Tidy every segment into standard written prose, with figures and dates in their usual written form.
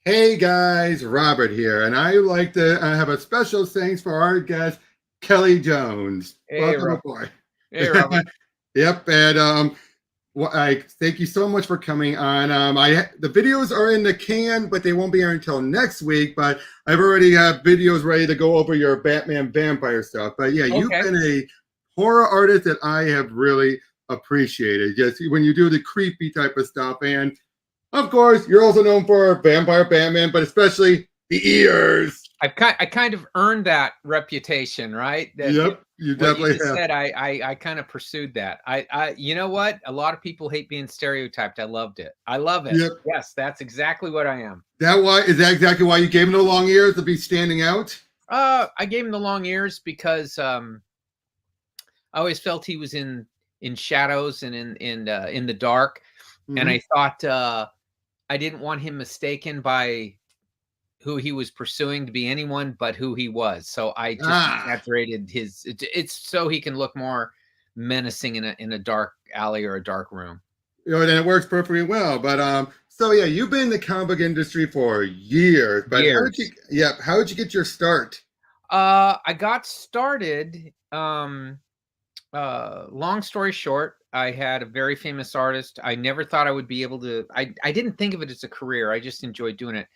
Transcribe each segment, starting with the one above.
Hey guys, Robert here, and I would like to have a special thanks for our guest, Kelley Jones. Hey, Welcome Rob. aboard. Hey, Robert. Yep, and I thank you so much for coming on. The videos are in the can, but they won't be here until next week. But I've already have videos ready to go over your Batman vampire stuff. But yeah, you've Okay. been a horror artist that I have really appreciated. Just when you do the creepy type of stuff, and of course, you're also known for Vampire Batman, but especially the ears. I kind of earned that reputation, right? That Yep, you what you definitely just have. said, I kind of pursued that. You know what? A lot of people hate being stereotyped. I loved it. I love it. Yep. Yes, that's exactly what I am. Is that exactly why you gave him the long ears to be standing out? I gave him the long ears because I always felt he was in shadows and in the dark, and Mm-hmm. I thought I didn't want him mistaken by who he was pursuing to be anyone but who he was. So I just Ah, exaggerated it's so he can look more menacing in a dark alley or a dark room. then it works perfectly well. But so yeah, you've been in the comic book industry for years. But Years. how did you get your start? I got started long story short, I had a very famous artist. I never thought I would be able to I didn't think of it as a career. I just enjoyed doing it.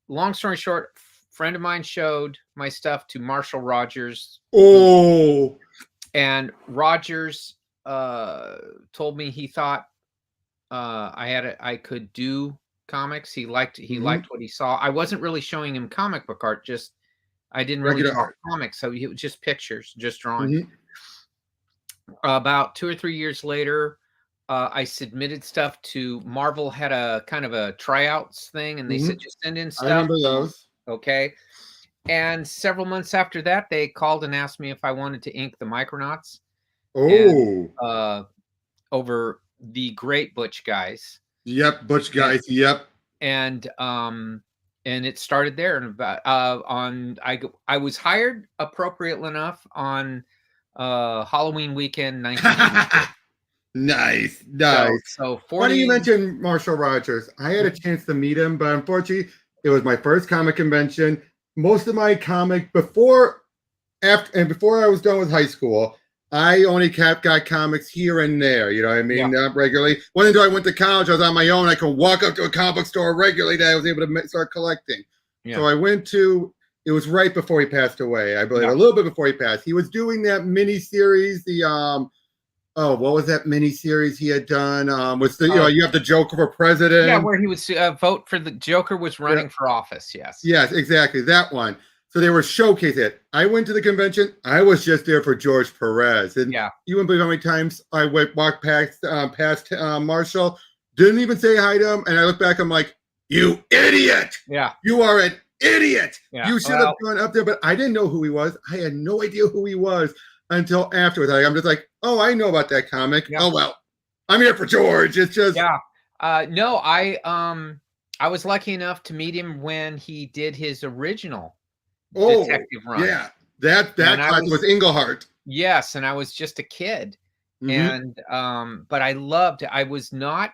Long story short, friend of mine showed my stuff to Marshall Rogers, who Oh, and Rogers told me he thought I could do comics. He mm-hmm. liked what he saw. I wasn't really showing him comic book art, just I didn't really Regular draw art. comics, so it was just pictures, just drawing. Mm-hmm. About 2 or 3 years later, I submitted stuff to Marvel. Had a kind of a tryouts thing, and they Mm-hmm. said just send in I stuff. remember those. Okay. And several months after that, they called and asked me if I wanted to ink the Micronauts and Oh, over the great Butch guys. yep, Butch And guys. Yep. and and it started there. And about on I was hired appropriately enough on Halloween weekend 1992. Nice, So nice. so Funny you 40. mentioned Marshall Rogers. I had a chance to meet him, but unfortunately, it was my first comic convention. Most of my comic before I was done with high school, I only got comics here and there. You know what I Yeah, mean? Not regularly. When until I went to college, I was on my own. I could walk up to a comic book store regularly that I was able to start collecting. yeah, So I went to. It was right before he passed away, I believe, yeah. a little bit before he passed. He was doing that mini series, oh, what was that mini series he had done? Was the Oh, you have the Joker for yeah, president? where he was vote for the Joker was Yeah. running for office. Yes. Yes, exactly that one. So they were showcasing it. I went to the convention. I was just there for George Perez, and Yeah, you wouldn't believe how many times I walked past Marshall, didn't even say hi to him, and I look back. I'm like, "You idiot! yeah, You are an idiot! yeah. You should have Well, gone up there." But I didn't know who he was. I had no idea who he was until afterwards. I'm just like, "Oh, I know about that comic. yeah, Oh well, I'm here for George." It's just, yeah. No, I was lucky enough to meet him when he did his original oh detective run, yeah, that and I classic was was Englehart. yes, and I was just a kid, Mm-hmm. and but I loved. I was not,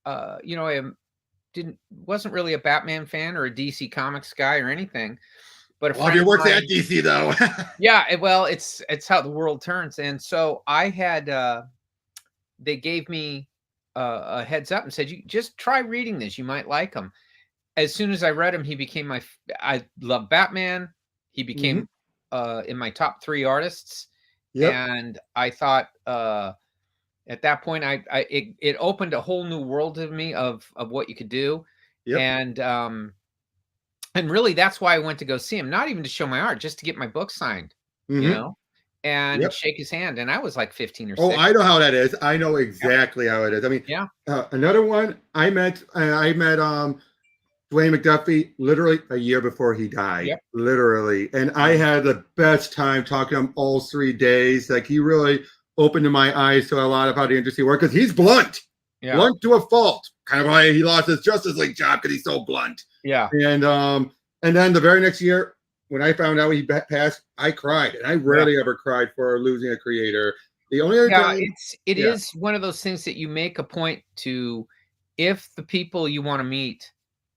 I didn't wasn't really a Batman fan or a DC Comics guy or anything, but a Well, if friend you of worked at mine. DC though. Yeah, well, it's how the world turns, and so I had they gave me a heads up and said, "You just try reading this. You might like him." As soon as I read him, he became I love Batman. He Mm-hmm. became in my top 3 artists, Yep. and I thought at that point it opened a whole new world to me of what you could do, Yep. and really that's why I went to go see him, not even to show my art, just to get my book signed, you Mm-hmm. know, and Yep. shake his hand. And I was like 15 or Oh, I know 16. how that is. I know Yeah, exactly how it is. I mean, yeah, another one I met Dwayne McDuffie literally a year before he died, yep, literally, and I yeah, had the best time talking to him all 3 days. Like he really opened my eyes to a lot of how the industry works because he's blunt, yeah, blunt to a fault. Kind of why he lost his Justice League job because he's so blunt. yeah, And then the very next year, when I found out he passed, I cried, and I yeah. rarely ever cried for losing a creator. The only other Yeah, time, it yeah, is one of those things that you make a point to, if the people you want to meet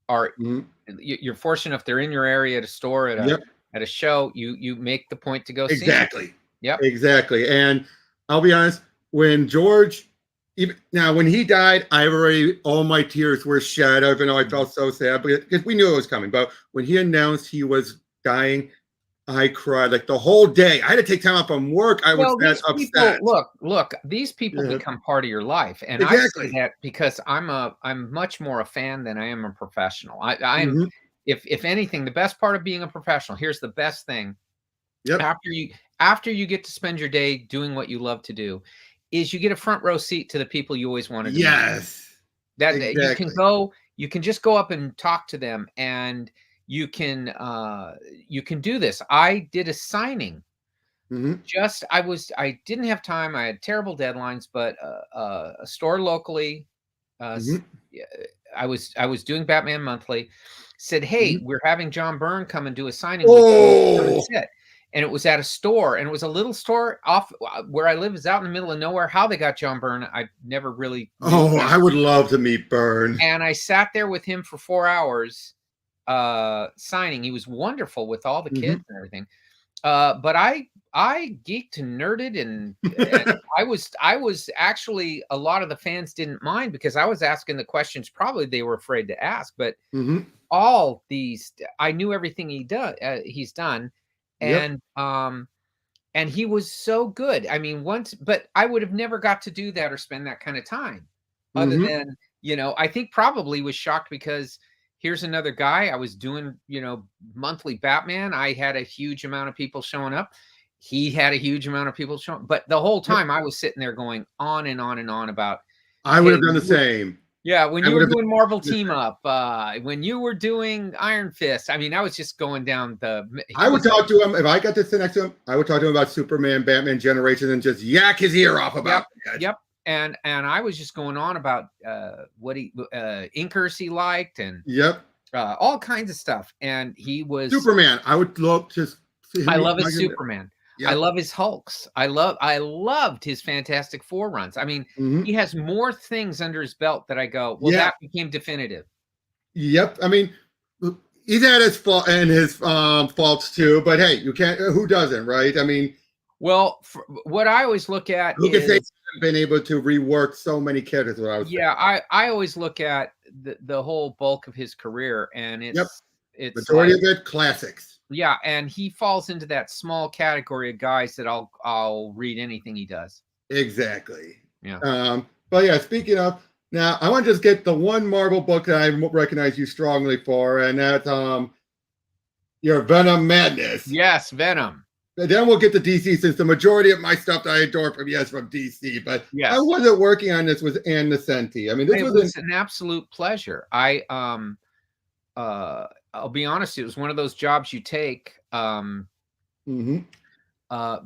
are Mhm. you're fortunate if they're in your area at a store, Yep. at a show, you make the point to go see 'em. Exactly. Yep. Exactly. And I'll be honest, when George, even now, when he died, all my tears were shed. Even though I Mhm. felt so sad because we knew it was coming. But when he announced he was dying, I cried like the whole day. I had to take time off from work. I was Well, that these people, upset. look, these people Yeah. become part of your life, and I say Exactly. that because I'm much more a fan than I am a professional. I'm Hmm. if anything, the best part of being a professional, here's the best thing. Yep. After you get to spend your day doing what you love to do, is you get a front row seat to the people you always wanted to meet. Yes. That Exactly. you can just go up and talk to them, and you can do this. I did a signing. Hmm. I didn't have time. I had terrible deadlines, but a store locally, Hmm. yeah, I was doing Batman Monthly. Said, "Hey, Hmm. we're having John Byrne come and do a signing. Would you like to come and Oh, sit?" And it was at a store, and it was a little store off where I live. Is out in the middle of nowhere. How they got John Byrne, I never really knew. oh, I would love to meet Byrne. And I sat there with him for 4 hours, signing. He was wonderful with all the kids Hmm. and everything. But I geeked and nerded, and I was actually, a lot of the fans didn't mind because I was asking the questions probably they were afraid to ask, but Hmm. all these I knew everything he's done, Yep. and he was so good. I mean, but I would have never got to do that or spend that kind of time other Hmm. than, I think probably was shocked because here's another guy. I was doing, monthly Batman. I had a huge amount of people showing up. He had a huge amount of people showing, but the whole Yep. time I was sitting there going on and on and on about, I would hey, have done the same. yeah, when I you would were have doing Marvel done the Team same. Up, when you were doing Iron Fist, I mean, I was just going down he I would was talk to him if I got to sit next to him. I would talk to him about Superman, Batman Generation, and just yak his ear off Yep, about that. yep, and I was just going on about, what inkers he liked, and, Yep. all kinds of stuff, and he was Superman. I would love to see I him. love his Superman. I Yep. love his Hulks. I loved his Fantastic Four runs. I mean, Hmm. he has more things under his belt that I go, "Well, Yeah. that became definitive." Yep. I mean, he's had his fault and his faults too. But hey, you can't. Who doesn't, right? I mean, Well, what I always look at who can say is, he's been able to rework so many characters? What I was saying. yeah, I always look at the whole bulk of his career, and Yep. it's Majority like, of it classics. yeah, and he falls into that small category of guys that I'll read anything he does. Exactly. Yeah. But yeah, speaking of, now I want to just get the one Marvel book that I recognize you strongly for, and that's your Venom Madness. Yes, Venom. And then we'll get to DC since the majority of my stuff that I adore from from DC. But how Yes. was it working on this with Ann Nesenti? I mean, this It was was an absolute pleasure. I'll be honest, it was one of those jobs you take, Mhm.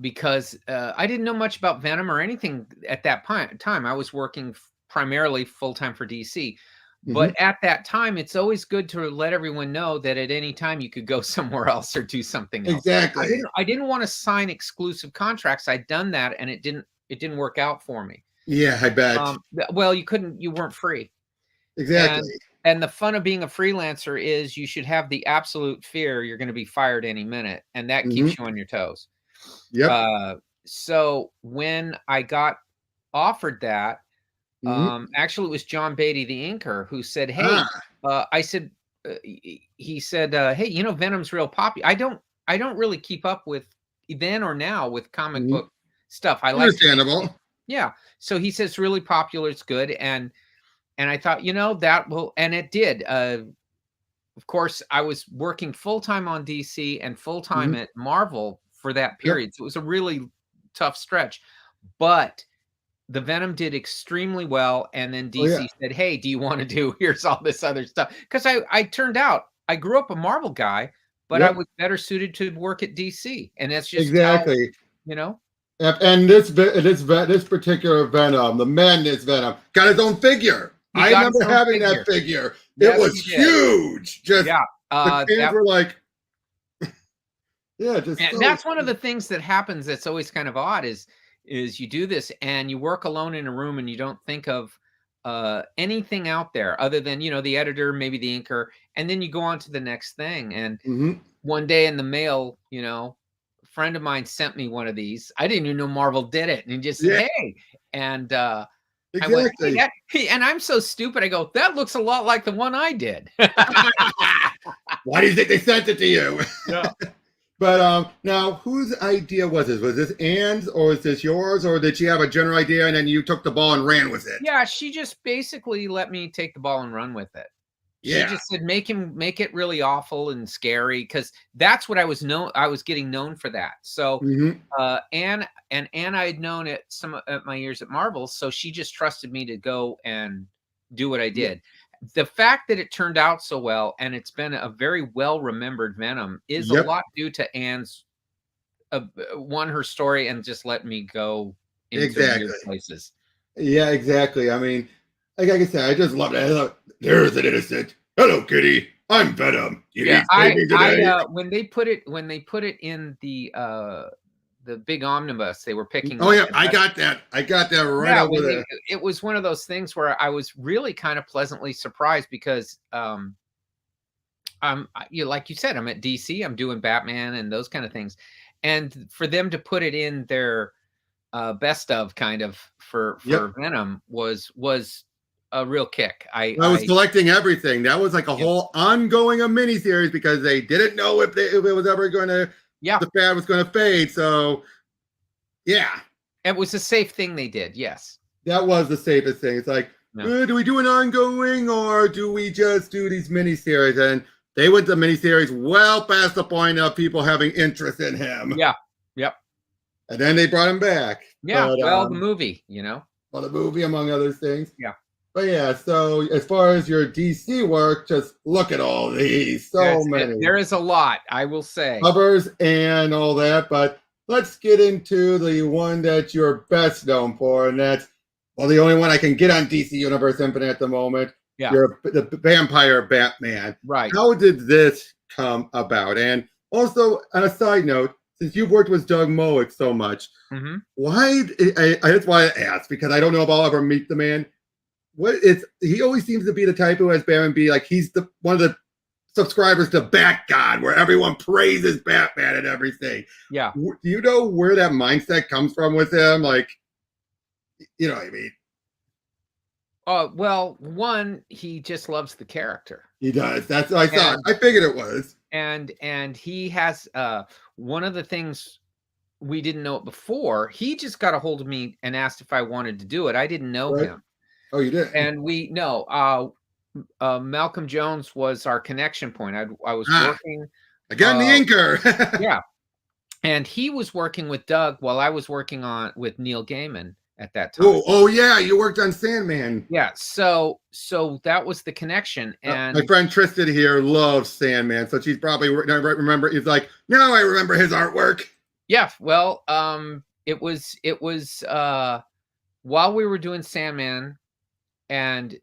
because I didn't know much about Venom or anything at that time. I was working primarily full time for DC. Mhm. But at that time, it's always good to let everyone know that at any time you could go somewhere else or do something else. Exactly. I didn't want to sign exclusive contracts. I'd done that, and it didn't work out for me. Yeah, I bet. Well, you weren't free. Exactly. And the fun of being a freelancer is you should have the absolute fear you're going to be fired any minute, and that Mhm. keeps you on your toes. Yep. So when I got offered that, Mhm. actually it was John Beatty, the inker, who said, "Hey," Ah. I said, he said, "Hey, Venom's real popular." I don't really keep up with then or now with comic Mhm. book stuff. I like to read. Understandable. Yeah. So he says really popular. It's good, and I thought, that will, and it did. Of course, I was working full time on DC and full time Mhm. at Marvel for that Yep. period. So it was a really tough stretch, but the Venom did extremely well. And then Oh yeah. DC said, "Hey, do you want to do, here's all this other stuff?" Because I turned out, I grew up a Marvel guy, but I Yep. was better suited to work at DC. And that's just how, Exactly. you know, Yep, and this particular Venom, the Madness Venom, got his own figure. he I got his remember own having that figure. figure. It Yes, was he did. huge. Just Yeah. the fans That were like, yeah, just And so. that's one of the things that happens that's always kind of odd is you do this and you work alone in a room and you don't think of anything out there other than, you know, the editor, maybe the inker, and then you go on to the next thing. And one day in the mail, you know, a friend of mine sent me one of these. I didn't even know Marvel did it, and he just said, Yeah, "Hey," and I went, "Hey, exactly. and I'm so stupid. I go, that looks a lot like the one I did." Why do you think they sent it to you? Yeah. But now, whose idea was this? Was this Anne's, or is this yours, or did she have a general idea and then you took the ball and ran with it? Yeah, she just basically let me take the ball and run with it. She Yeah. just said, make it really awful and scary, because that's what I was getting known for that. So Anne I had known at my years at Marvel, so she just trusted me to go and do what I Yeah. did. The fact that it turned out so well, and it's been a very well remembered Venom, is a lot due to Anne's won her story and just let me go into weird Exactly. places. Yeah, exactly. I mean, like I said, I just loved it. I thought, there's an innocent. Hello, kitty. I'm Venom. You Yeah, need saving today. when they put it in the big omnibus, they were picking. Oh up, yeah, and I got that. I got that right yeah, over there. it was one of those things where I was really kind of pleasantly surprised, because like you said, I'm at DC, I'm doing Batman and those kind of things, and for them to put it in their best of kind of for Venom was a real kick. I was collecting everything. That was like a whole ongoing a miniseries because they didn't know if it was ever going to, the fad was going to fade. So, yeah. It was a safe thing they did, yes. That was the safest thing. It's like, do we do an ongoing, or do we just do these miniseries? And they went to miniseries well past the point of people having interest in him. Yeah, yep. And then they brought him back. Yeah, but, well, the movie, you know. Well, the movie, among other things. Yeah. But yeah, so as far as your DC work, just look at all these. So many. There is a lot, I will say. Covers and all that. But let's get into the one that you're best known for. And that's, well, the only one I can get on DC Universe Infinite at the moment. Yeah. The Vampire Batman. Right. How did this come about? And also, on a side note, since you've worked with Doug Mowick so much, why? I just want to ask, because I don't know if I'll ever meet the man. He always seems to be the type who has Batman be like he's one of the subscribers to Bat God, where everyone praises Batman and everything. Yeah. Do you know where that mindset comes from with him? Like, you know what I mean? Well, one, he just loves the character. He does. That's what I thought. I figured it was. And he has one of the things we didn't know it before. He just got a hold of me and asked if I wanted to do it. I didn't know him. Oh, you did? And Malcolm Jones was our connection point. I was working again, the inker. Yeah, and he was working with Doug while I was working with Neil Gaiman at that time. Oh yeah, you worked on Sandman. Yeah, so that was the connection. And my friend Tristan here loves Sandman, so she's probably remember. He's like, now I remember his artwork. Yeah, well, it was while we were doing Sandman, and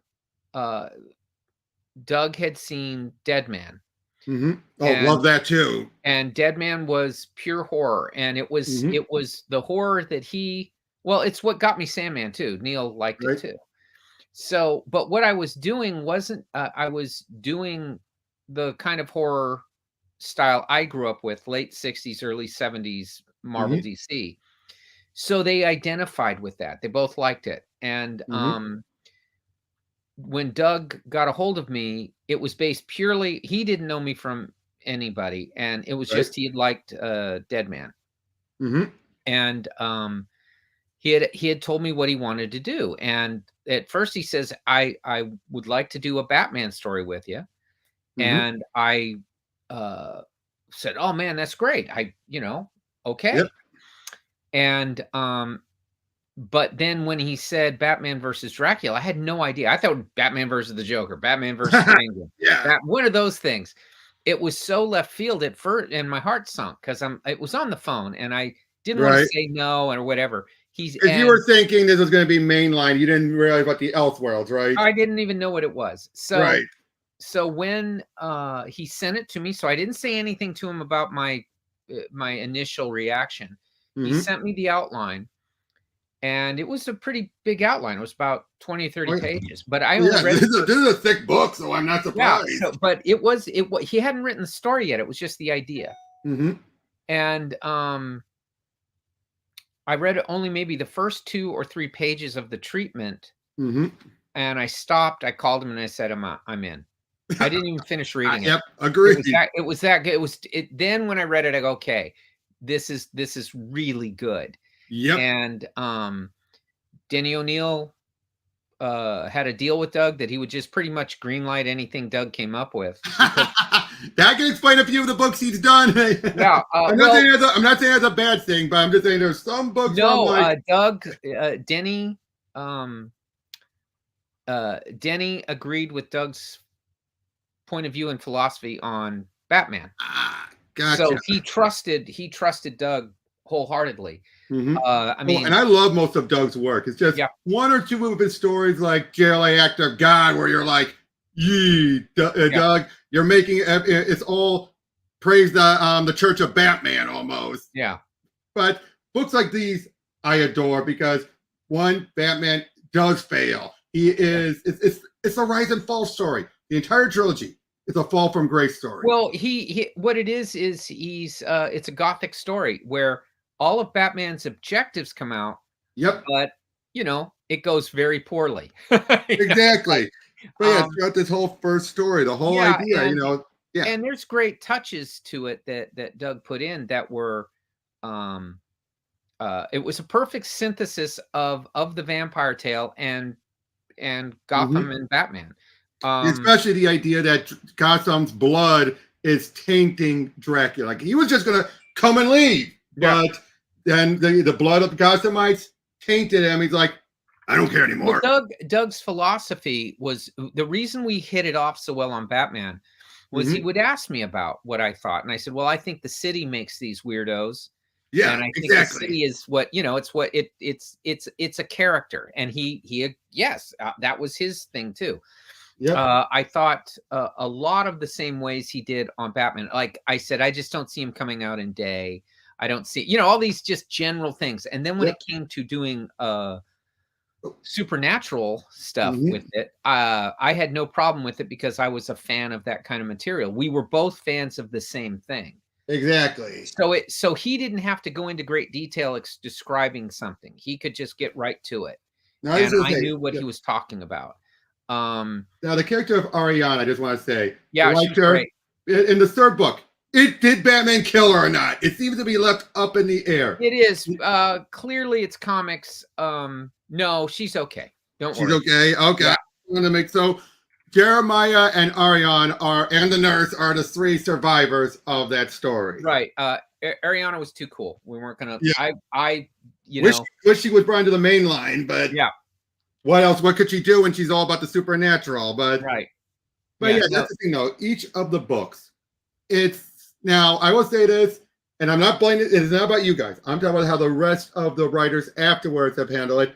Doug had seen Dead Man. Oh, love that too. And Dead Man was pure horror, and it was the horror that it's what got me Sandman too. Neil liked it too. So, but what I was doing wasn't I was doing the kind of horror style I grew up with, late 60s, early 70s Marvel DC. So they identified with that. They both liked it. And when Doug got a hold of me, it was based purely, he didn't know me from anybody, and it was just he had liked Dead Man. And he had told me what he wanted to do. And at first he says, I would like to do a Batman story with you. And I said, oh man, that's great. Okay. Yep. And but then when he said Batman versus Dracula, I had no idea. I thought Batman versus the Joker, Batman versus Penguin. One of those things. It was so left field at first, and my heart sunk because it was on the phone, and I didn't want to say no or whatever. You were thinking this was going to be mainline. You didn't realize about the Elseworlds, right? I didn't even know what it was. So, so when he sent it to me, so I didn't say anything to him about my initial reaction. He sent me the outline, and it was a pretty big outline. It was about 20 or 30 Oh, yeah. pages, but I Well, only yeah, read it. this is a thick book, so I'm not Yeah, surprised. so but it was he hadn't written the story yet. It was just the idea. Mm-hmm. And I read only maybe the first 2 or 3 pages of the treatment, Mm-hmm. and I stopped. I called him and I said, I'm in. I didn't even finish reading it. Yep, agreed. It was that good. Then when I read it, I go, okay, this is really good. Yep. And Denny O'Neil had a deal with Doug that he would just pretty much greenlight anything Doug came up with. That can explain a few of the books he's done. Yeah, I'm not saying that's a bad thing, but I'm just saying there's some books. No, like, Doug, Denny agreed with Doug's point of view and philosophy on Batman. Gotcha. So he trusted Doug wholeheartedly. Mm-hmm. I mean, and I love most of Doug's work. It's just one or two of his stories, like JLA Act of God, where you're like, Doug, you're making it's all praise the Church of Batman almost. Yeah. But books like these I adore because one, Batman does fail. He is it's a rise and fall story. The entire trilogy is a fall from grace story. Well, he what it is he's it's a gothic story where all of Batman's objectives come out. Yep. But it goes very poorly. Exactly. But yeah, throughout this whole first story, the whole idea, And there's great touches to it that Doug put in that were it was a perfect synthesis of the vampire tale and Gotham and Batman. Especially the idea that Gotham's blood is tainting Dracula. Like he was just gonna come and leave. But then the blood of the Gothamites tainted him. He's like, I don't care anymore. Well, Doug's philosophy was the reason we hit it off so well on Batman was he would ask me about what I thought. And I said, well, I think the city makes these weirdos. Yeah, and I think the city is what, it's a character. And that was his thing too. Yeah. I thought a lot of the same ways he did on Batman. Like I said, I just don't see him coming out in day. I don't see, all these just general things. And then when it came to doing supernatural stuff with it, I had no problem with it because I was a fan of that kind of material. We were both fans of the same thing. Exactly. So he didn't have to go into great detail describing something. He could just get right to it. And I knew what he was talking about. Now the character of Ariana, I just want to say, she's great. In the third book, did Batman kill her or not? It seems to be left up in the air. It is. Clearly it's comics. No, she's okay. Don't worry. She's okay. Okay. Yeah. I'm gonna make Jeremiah and Ariana and the nurse are the 3 survivors of that story. Right. Ariana was too cool. We weren't gonna. Yeah. I wish she was brought into the main line, but what else? What could she do when she's all about the supernatural? But that's the thing though. Each of the books, now I will say this, and I'm not blaming it. It's not about you guys. I'm talking about how the rest of the writers afterwards have handled it.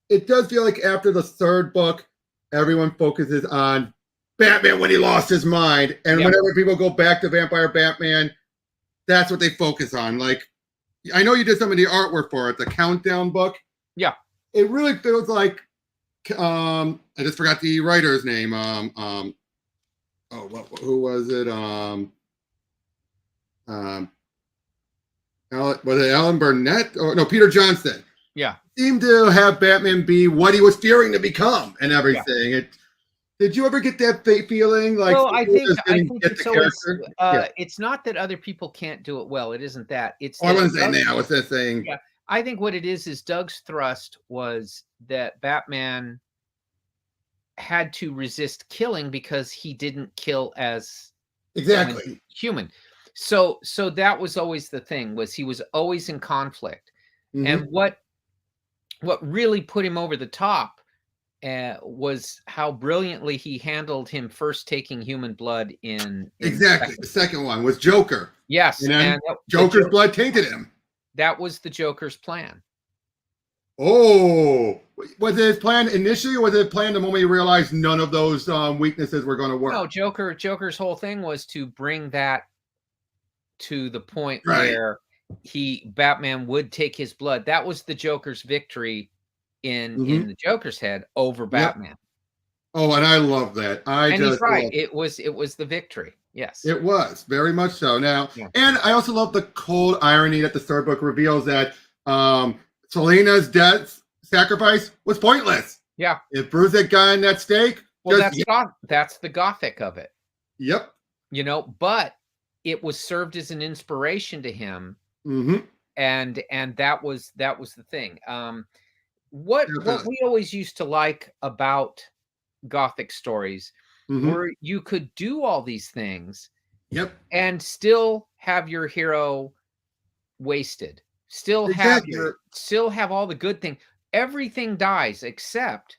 It does feel like after the third book, everyone focuses on Batman when he lost his mind. And whenever people go back to Vampire Batman, that's what they focus on. Like, I know you did some of the artwork for it, the Countdown book. Yeah. It really feels like, I just forgot the writer's name. Who was it? Was it Alan Burnett? Or no, Peter Johnston. Yeah. Seemed to have Batman be what he was fearing to become and everything. Yeah. Did you ever get that feeling? Like, well, I think it's always, it's not that other people can't do it well. It isn't that. It's I wasn't saying that. I was just saying. Yeah. I think what it is Doug's thrust was that Batman had to resist killing because he didn't kill as human. So that was always the thing, was he was always in conflict. And what really put him over the top was how brilliantly he handled him first taking human blood in the second one was Joker. Yes, and Joker's blood tainted him. That was the Joker's plan. Oh, was it his plan initially, or was it planned the moment he realized none of those weaknesses were going to work? No, Joker's whole thing was to bring that to the point where Batman would take his blood. That was the Joker's victory in the Joker's head over Batman. Oh, and I love that. And he's right. It was the victory. Yes. It was very much so. Now, Yeah. and I also love the cold irony that the third book reveals that Selena's death sacrifice was pointless. Yeah. If Bruce had gotten that stake, well, that's the Gothic of it. Yep. You know, but it was served as an inspiration to him, and that was the thing. What we always used to like about Gothic stories where you could do all these things, and still have your hero wasted, still have all the good thing. Everything dies except,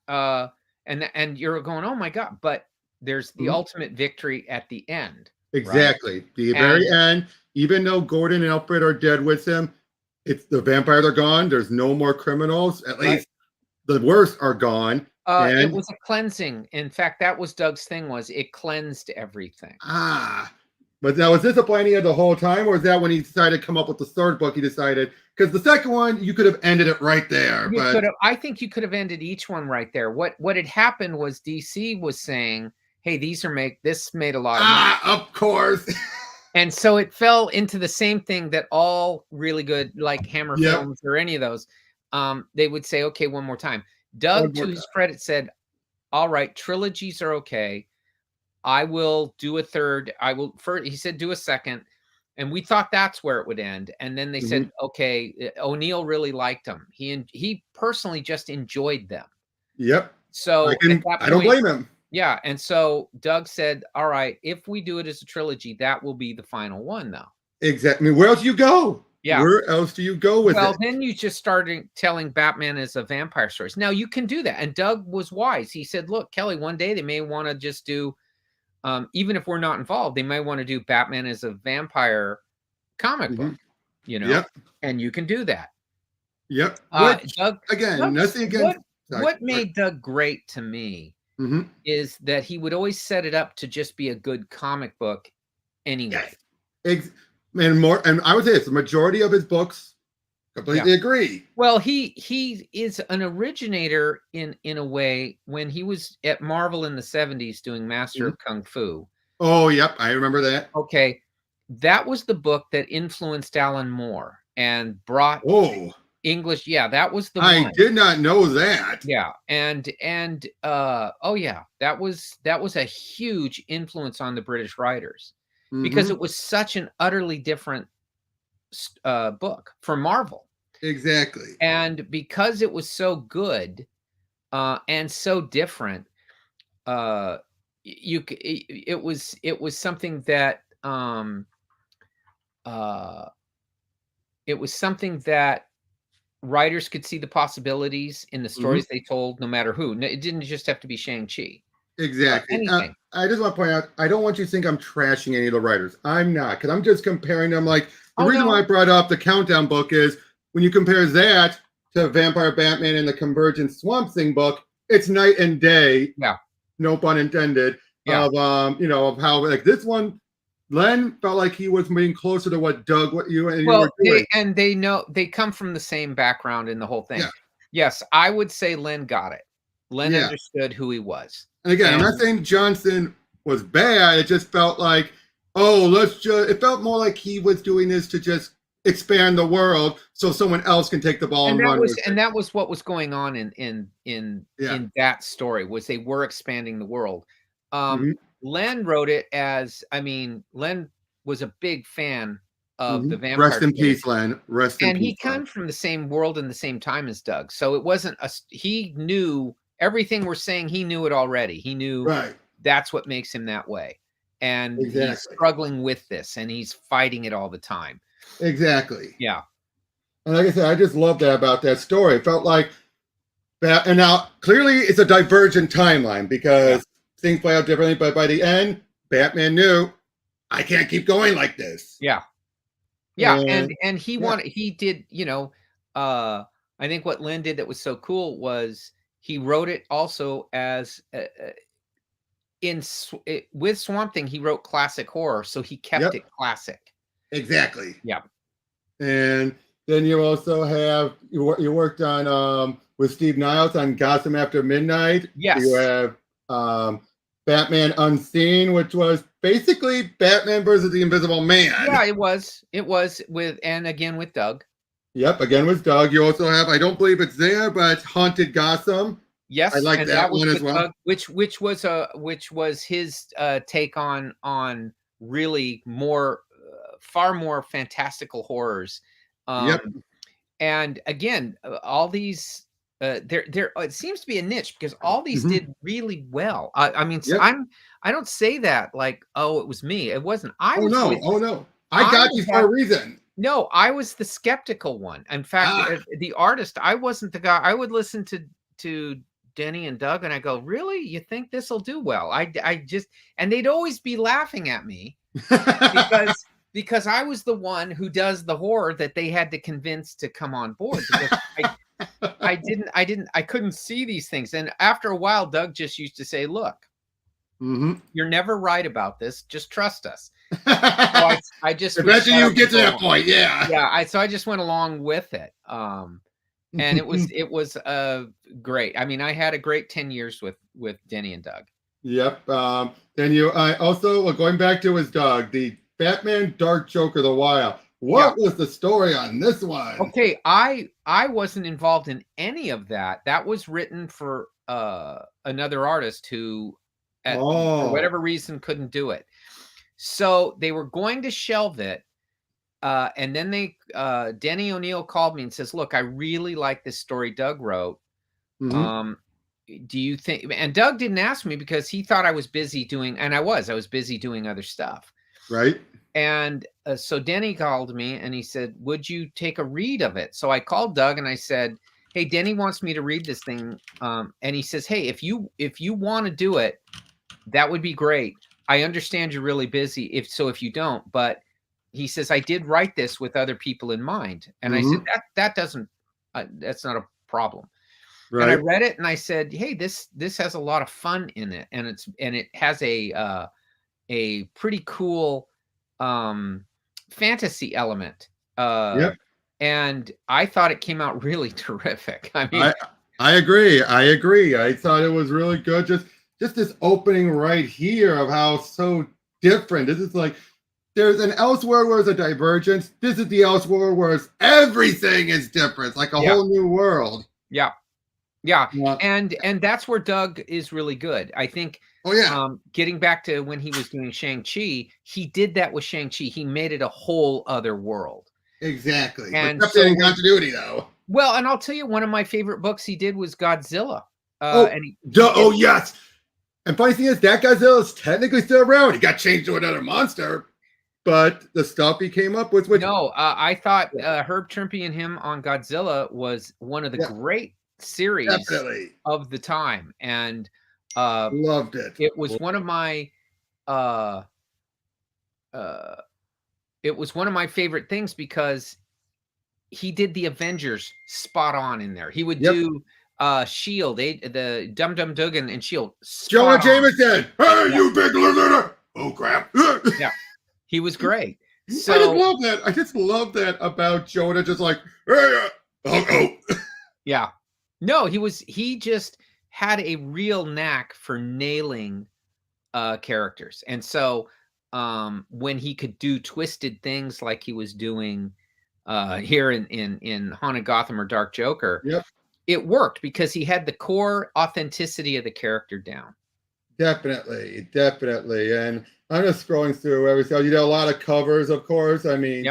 and you're going, oh my God! But there's the ultimate victory at the end. Exactly, right? The very end. Even though Gordon and Alfred are dead with him, it's the vampires are gone. There's no more criminals. At least the worst are gone. It was a cleansing. In fact, that was Doug's thing. Was it cleansed everything? But now was this a plan he had the whole time, or was that when he decided to come up with the third book? He decided because the second one you could have ended it right there. I think you could have ended each one right there. What had happened was DC was saying, "Hey, this made a lot of money." Of course. And so it fell into the same thing that all really good, like Hammer Films or any of those, they would say, okay, one more time. Doug, to his credit, said, all right, trilogies are okay. I will do a third. He said, do a second. And we thought that's where it would end. And then they said, okay, O'Neill really liked them. He personally just enjoyed them. Yep. So I don't blame him. Yeah, and so Doug said, all right, if we do it as a trilogy, that will be the final one, though. Exactly. Where else do you go? Yeah. Where else do you go with it? Well, then you just started telling Batman as a vampire stories. Now, you can do that. And Doug was wise. He said, look, Kelley, one day they may want to just do, even if we're not involved, they may want to do Batman as a vampire comic book, you know? Yep. And you can do that. Yep. Doug, nothing against... What made Doug great to me is that he would always set it up to just be a good comic book anyway. Yes. And I would say it's the majority of his books completely agree. Well, he is an originator in a way when he was at Marvel in the 70s doing Master of Kung Fu. Oh, yep. I remember that. Okay. That was the book that influenced Alan Moore and brought English. Yeah, that was the one. I did not know that. Yeah. And that was a huge influence on the British writers because it was such an utterly different book for Marvel. Exactly. And because it was so good and so different, it was something that writers could see the possibilities in the stories they told, no matter who. It didn't just have to be Shang-Chi. Exactly. I just want to point out, I don't want you to think I'm trashing any of the writers. I'm not, because I'm just comparing them. Like, the reason why I brought up the Countdown book is when you compare that to Vampire Batman and the Convergent Swamp Thing book, it's night and day. Yeah. No pun intended. Yeah. Of how, like, this one, Len felt like he was being closer to what Doug, you were doing. They come from the same background in the whole thing. Yeah. Yes, I would say Len got it. Len understood who he was. And again, I'm not saying Johnson was bad. It just felt like, it felt more like he was doing this to just expand the world so someone else can take the ball and run with it. And that was what was going on in that story, was they were expanding the world. Len wrote it as, Len was a big fan of the vampire. Rest in peace, Len. Rest in peace. And he came from the same world in the same time as Doug. So it wasn't he knew everything we're saying. He knew it already. He knew that's what makes him that way. And he's struggling with this, and he's fighting it all the time. Exactly. Yeah. And like I said, I just love that about that story. It felt like that. And now clearly it's a divergent timeline because things play out differently. But by the end, Batman knew, I can't keep going like this. Yeah. Yeah. And he did, I think what Len did that was so cool was he wrote it also as with Swamp Thing, he wrote classic horror. So he kept it classic. Exactly. Yeah. And Then you also have you worked on with Steve Niles on Gotham After Midnight. Yes. You have Batman Unseen, which was basically Batman versus the Invisible Man. Yeah, it was. It was with, and again with Doug. Yep, again with Doug. You also have, I don't believe it's there, but Haunted Gotham. Yes, I like and that was one as with well. Doug, which was his take on really more far more fantastical horrors. Yep. And again, all these there it seems to be a niche because all these did really well. I mean, Yep. I don't say that like, oh, it was me. It wasn't. I Oh was no, with, oh no. I got you for a reason. no, I was the skeptical one. In fact, the artist, I wasn't the guy. I would listen to Denny and Doug, and I go, "Really? You think this will do well?" I just, and they'd always be laughing at me because I was the one who does the horror that they had to convince to come on board. Because I couldn't see these things, and after a while, Doug just used to say, "Look, you're never right about this. Just trust us." So I just eventually you get to that point, yeah. Yeah, so I just went along with it. And it was great. I mean, I had a great 10 years with Denny and Doug. Yep. Then I also going back to his Doug, the Batman Dark Joker the Wild. What was the story on this one? Okay, I wasn't involved in any of that. That was written for another artist who for whatever reason couldn't do it. So they were going to shelve it. And then Denny O'Neil called me and says, "Look, I really like this story Doug wrote. Do you think?" And Doug didn't ask me because he thought I was busy doing, and I was busy doing other stuff. Right. And so Denny called me and he said, "Would you take a read of it?" So I called Doug and I said, "Hey, Denny wants me to read this thing." And he says, "Hey, if you want to do it, that would be great. I understand you're really busy. If you don't, but." He says, "I did write this with other people in mind." And I said, that doesn't, that's not a problem. Right. And I read it and I said, "Hey, this has a lot of fun in it. And it has a pretty cool fantasy element." And I thought it came out really terrific. I mean, I agree. I thought it was really good. Just this opening right here of how so different. This is like, there's an Elsewhere where there's a divergence. This is the Elsewhere where everything is different. It's like a whole new world. Yeah. And that's where Doug is really good. I think. Oh yeah. Getting back to when he was doing Shang-Chi, he did that with Shang-Chi. He made it a whole other world. Exactly. And but in continuity though. Well, and I'll tell you, one of my favorite books he did was Godzilla. Yes. And funny thing is, that Godzilla is technically still around. He got changed to another monster. But the stuff he came up with. No, I thought Herb Trimpe and him on Godzilla was one of the great series of the time, and loved it. It was one of my favorite things because he did the Avengers spot on in there. He would do Shield, the Dum Dum Dugan and Shield. Jonah Jameson, hey, you big lizard! Oh crap! Yeah. He was great. So I just love that. I just love that about Jonah. Just like, hey, yeah. No, he just had a real knack for nailing characters. And so when he could do twisted things like he was doing here in Haunted Gotham or Dark Joker, it worked because he had the core authenticity of the character down. Definitely. And I'm just scrolling through everything. You did a lot of covers, of course. I mean,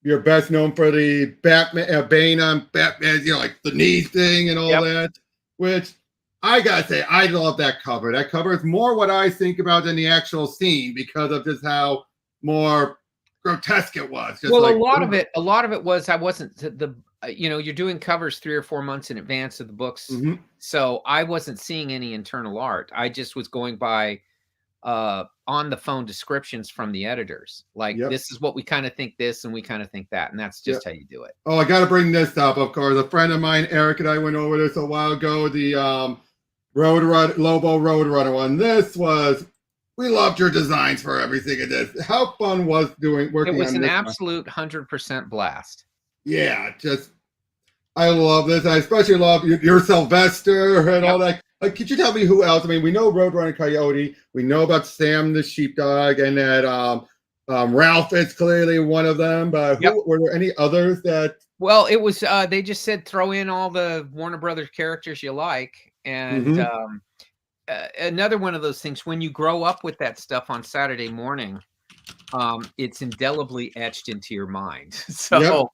you're best known for the Batman, Bane on Batman, like the knee thing and all that, which I gotta say, I love that cover. That cover is more what I think about than the actual scene because of just how more grotesque it was. Just well, a lot of it was, I wasn't you're doing covers 3 or 4 months in advance of the books. So I wasn't seeing any internal art. I just was going by on the phone descriptions from the editors. Like, this is what we kind of think this, and we kind of think that. And that's just how you do it. Oh, I got to bring this up, of course. A friend of mine, Eric, and I went over this a while ago. The Lobo Roadrunner one. We loved your designs for everything in this. How fun was working on this? It was an absolute 100% blast. Yeah, just I love this. I especially love your Sylvester and Yep. all that. Like, could you tell me who else? I mean, we know Roadrunner Coyote. We know about Sam the sheepdog, and that Ralph is clearly one of them. But Yep. who were there any others that? Well, it was they just said throw in all the Warner Brothers characters you like, and Mm-hmm. another one of those things when you grow up with that stuff on Saturday morning, it's indelibly etched into your mind. Yep. So,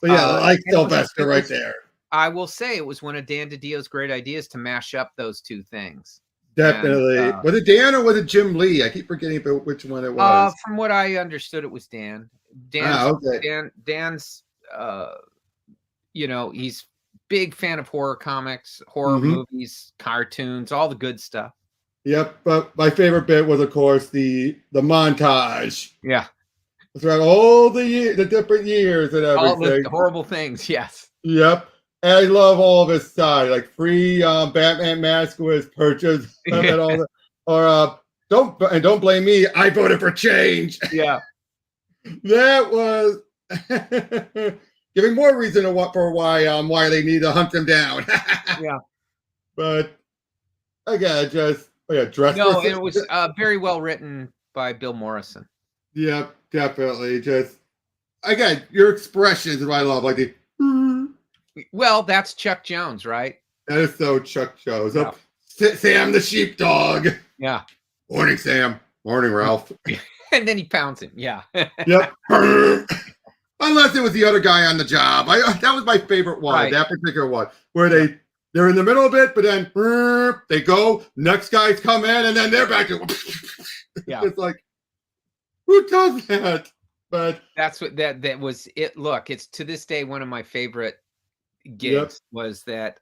But yeah, like and Sylvester right there. I will say it was one of Dan DiDio's great ideas to mash up those two things. And Definitely. Was it Dan or was it Jim Lee? I keep forgetting about which one it was. from what I understood, it was Dan. Okay. Dan's he's big fan of horror comics, horror Mm-hmm. movies, cartoons, all the good stuff. Yep. But my favorite bit was, of course, the montage. Yeah. Throughout all the different years and All everything. the horrible things, yes. Yep. And I love all of his side, like free Batman mask was purchased and all that. Or don't blame me, I voted for change. Yeah. That was giving more reason for why they need to hunt him down. Yeah. But again, dress. No, it was very well written by Bill Morrison. Yep, definitely. Just again, your expressions is what I love. Like the Well, that's Chuck Jones, right? that is so Chuck Jones. Yeah. Sam the sheepdog. Yeah. Morning, Sam. Morning, Ralph. And then he pounds him. Yeah. Yep. Unless it was the other guy on the job. That was my favorite one, Right. that particular one, where they're in the middle of it, but then they go, next guys come in, and then they're back to Yeah. It's like, who does that? But that's what that was it. Look, it's to this day one of my favorite gigs was that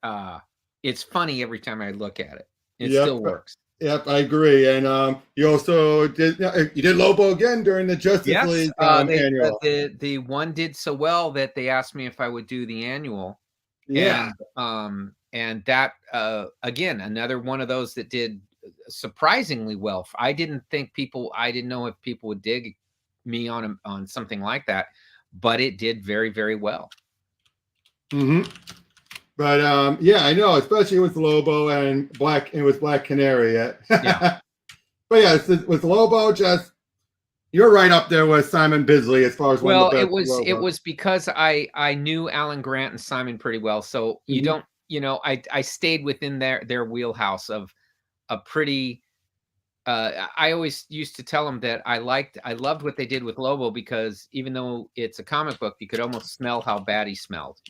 it's funny every time I look at it. It still works. Yep, I agree. And you also did Lobo again during the Justice League annual. The one did so well that they asked me if I would do the annual. Yeah. And that again, another one of those that did surprisingly well. I didn't know if people would dig me on something like that, but it did very, very well. Mm-hmm. But yeah, I know, especially with Lobo and Black Canary. Yeah. But yeah, with Lobo, just you're right up there with Simon Bisley as far as it was because I knew Alan Grant and Simon pretty well, so you don't I stayed within their wheelhouse of a pretty. I always used to tell them that I loved what they did with Lobo because even though it's a comic book, you could almost smell how bad he smelled,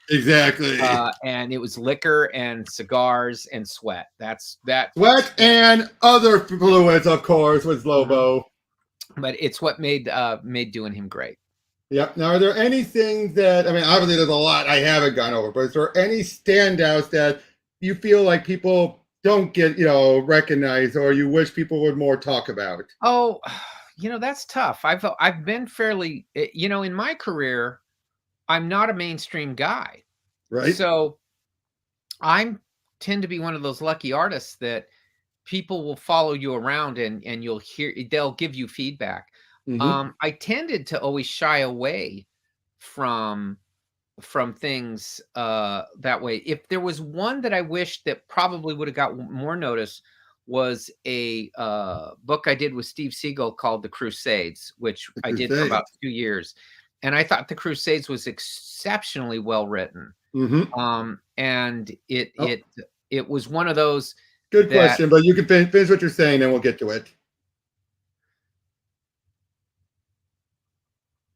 Exactly. And it was liquor and cigars and sweat. That's that. Sweat and other fluids, of course, was Lobo. But it's what made doing him great. Yep. Now, are there any things that obviously there's a lot I haven't gone over, but is there any standouts that you feel like people don't get recognized, or you wish people would more talk about? Oh, that's tough. I've been fairly in my career, I'm not a mainstream guy, right? So I tend to be one of those lucky artists that people will follow you around and they'll give you feedback. Mm-hmm. I tended to always shy away from things that way. If there was one that I wish that probably would have got more notice was a book I did with Steve Siegel called The Crusades, which I did for about 2 years. And I thought The Crusades was exceptionally well written. Mm-hmm. And it was one of those. Good question, but you can finish what you're saying and we'll get to it.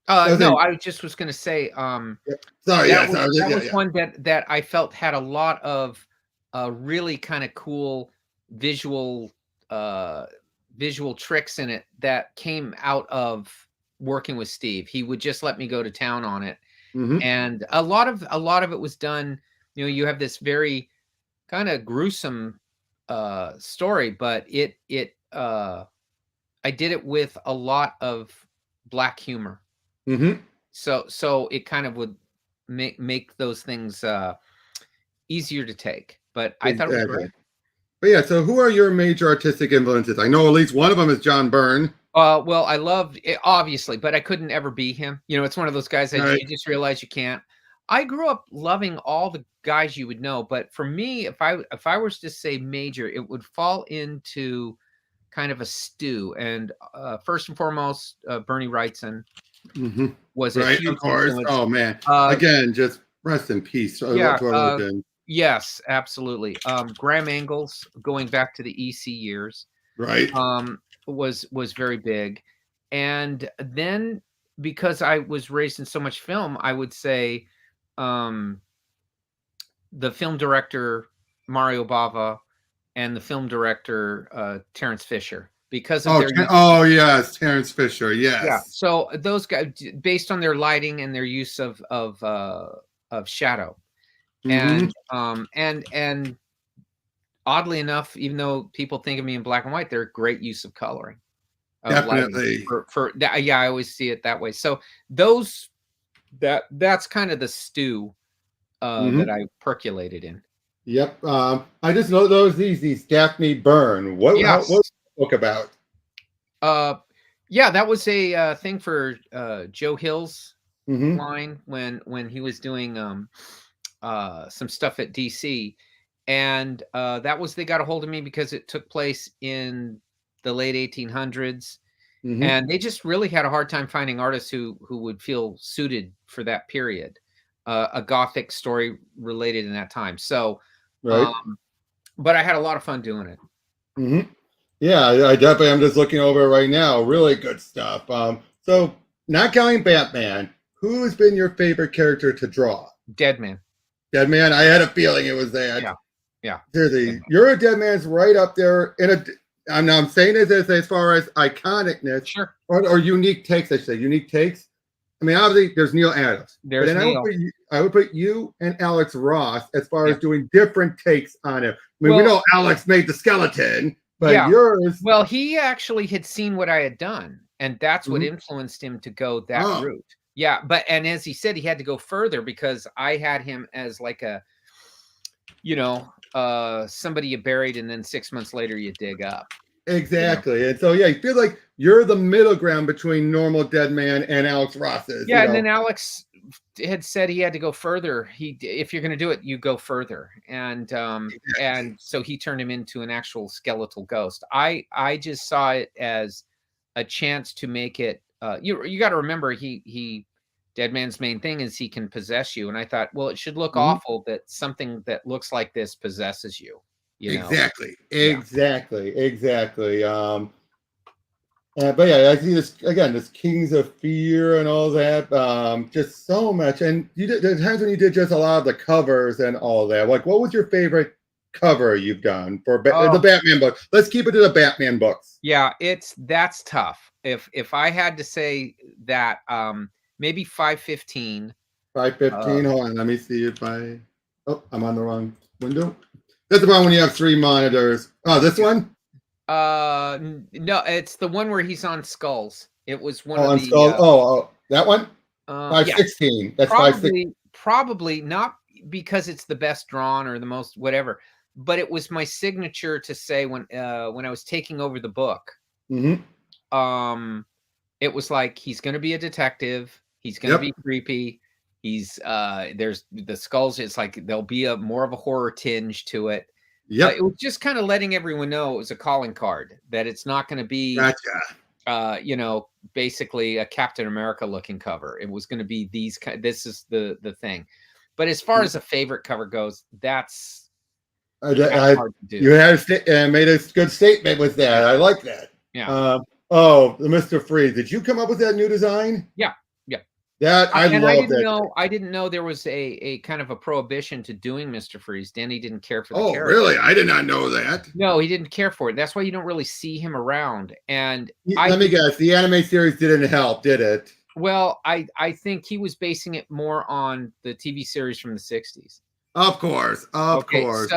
No, I just was going to say. Sorry, that was one that I felt had a lot of really kind of cool visual tricks in it that came out of working with Steve. He would just let me go to town on it, and a lot of it was done. You have this very kind of gruesome story, but I did it with a lot of black humor. So it kind of would make those things easier to take. But I thought it was great. But yeah, so who are your major artistic influences? I know at least one of them is John Byrne. Well, I loved it, obviously, but I couldn't ever be him. You know, it's one of those guys that Right. you just realize you can't. I grew up loving all the guys you would know, but for me, if I was to say major, it would fall into kind of a stew. And first and foremost, Bernie Wrightson Hmm. was a Right. Of huge course. influence. Oh man. Uh, Again, just rest in peace to yeah, our legend. yes, absolutely. Graham Ingles, going back to the EC years, Right. um, was very big. And then because I was raised in so much film, I would say um, the film director Mario Bava and the film director Terrence Fisher because of Oh, their use. oh yes, Terrence Fisher. Yeah, Yes. so those guys, based on their lighting and their use of shadow, Hmm. and oddly enough, even though people think of me in black and white, they're a great use of coloring, of lighting Definitely. for that. Yeah, I always see it that way. So those that's kind of the stew that Hmm. I percolated in. Yep. I just know these Daphne Byrne. What Yes. was the book about? Uh, yeah, that was a thing for Joe Hill's Hmm. line when he was doing some stuff at DC, and that was they got a hold of me because it took place in the late 1800s, Hmm. and they just really had a hard time finding artists who would feel suited for that period, a gothic story related in that time. So, Right. um, but I had a lot of fun doing it. Hmm. Yeah, I definitely. I'm just looking over it right now. Really good stuff. So not counting Batman, who has been your favorite character to draw? Dead Man. Dead Man. I had a feeling it was that. Yeah, yeah. Dead Seriously, Man. you're a Dead Man's right up there. I'm saying this as far as iconicness Sure. or unique takes. I should say unique takes. I mean, obviously, there's Neil Adams, but There's then Neil. I would put you and Alex Ross as far Yeah. as doing different takes on it. I mean, we Well, know Alex made the skeleton, but yeah. yours. Well, he actually had seen what I had done, and that's what Mhm. influenced him to go that Oh, route. Yeah, but and as he said, he had to go further because I had him as like a, somebody you buried and then 6 months later you dig up, you know. exactly. And so, yeah, you feel like you're the middle ground between normal Dead Man and Alex Ross's. Yeah, and then Alex had said he had to go further. If you're going to do it, you go further, and so he turned him into an actual skeletal ghost. I just saw it as a chance to make it. You got to remember he Dead Man's main thing is he can possess you, and I thought, well, it should look Mhm. awful that something that looks like this possesses you. You know? Exactly, Yeah. exactly, exactly. But yeah, I see this again, this Kings of Fear and all that. Just so much. And you did there's times when you did just a lot of the covers and all that. Like, what was your favorite cover you've done for the Oh, Batman book? Let's keep it to the Batman books. yeah. That's tough. If I had to say that, maybe 515. 515. Hold on, let me see if I. Oh, I'm on the wrong window. That's the one when you have three monitors. Oh, this one. No, it's the one where he's on skulls. It was one Oh, of on the Skull. Oh, that one. yeah, 516. That's 516. probably not because it's the best drawn or the most whatever, but it was my signature to say when I was taking over the book. Mm-hmm. It was like he's going to be a detective, he's going to Yep. be creepy. He's there's the skulls, it's like there'll be a more of a horror tinge to it. Yep. It was just kind of letting everyone know it was a calling card, that it's not going to be Gotcha. basically a Captain America looking cover. It was going to be this is the thing. But as far as a favorite cover goes, that's hard to You do. had made a good statement with that. I like that. Yeah. Oh, the Mr. Freeze. Did you come up with that new design? Yeah. Yeah. That I And love that. I didn't know there was a kind of a prohibition to doing Mr. Freeze. Danny didn't care for the Oh, character. really? I did not know that. No, he didn't care for it. That's why you don't really see him around. And Let me guess. The anime series didn't help, did it? well, I think he was basing it more on the TV series from the 60s. Of course. Of Okay, course.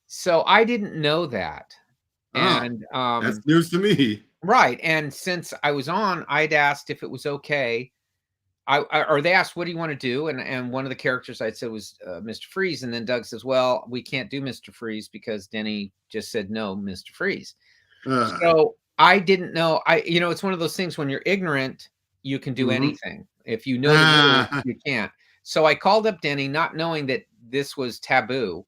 so I didn't know that. Oh, And that's news to me. right, and since I was on, I'd asked if it was okay. Or they asked, "What do you want to do?" And one of the characters I'd said was Mr. Freeze, and then Doug says, "Well, we can't do Mr. Freeze because Denny just said no, Mr. Freeze." Uh, So I didn't know. It's one of those things when you're ignorant, you can do Mhm. anything. If you know the rules, Ah, you can't. So I called up Denny, not knowing that this was taboo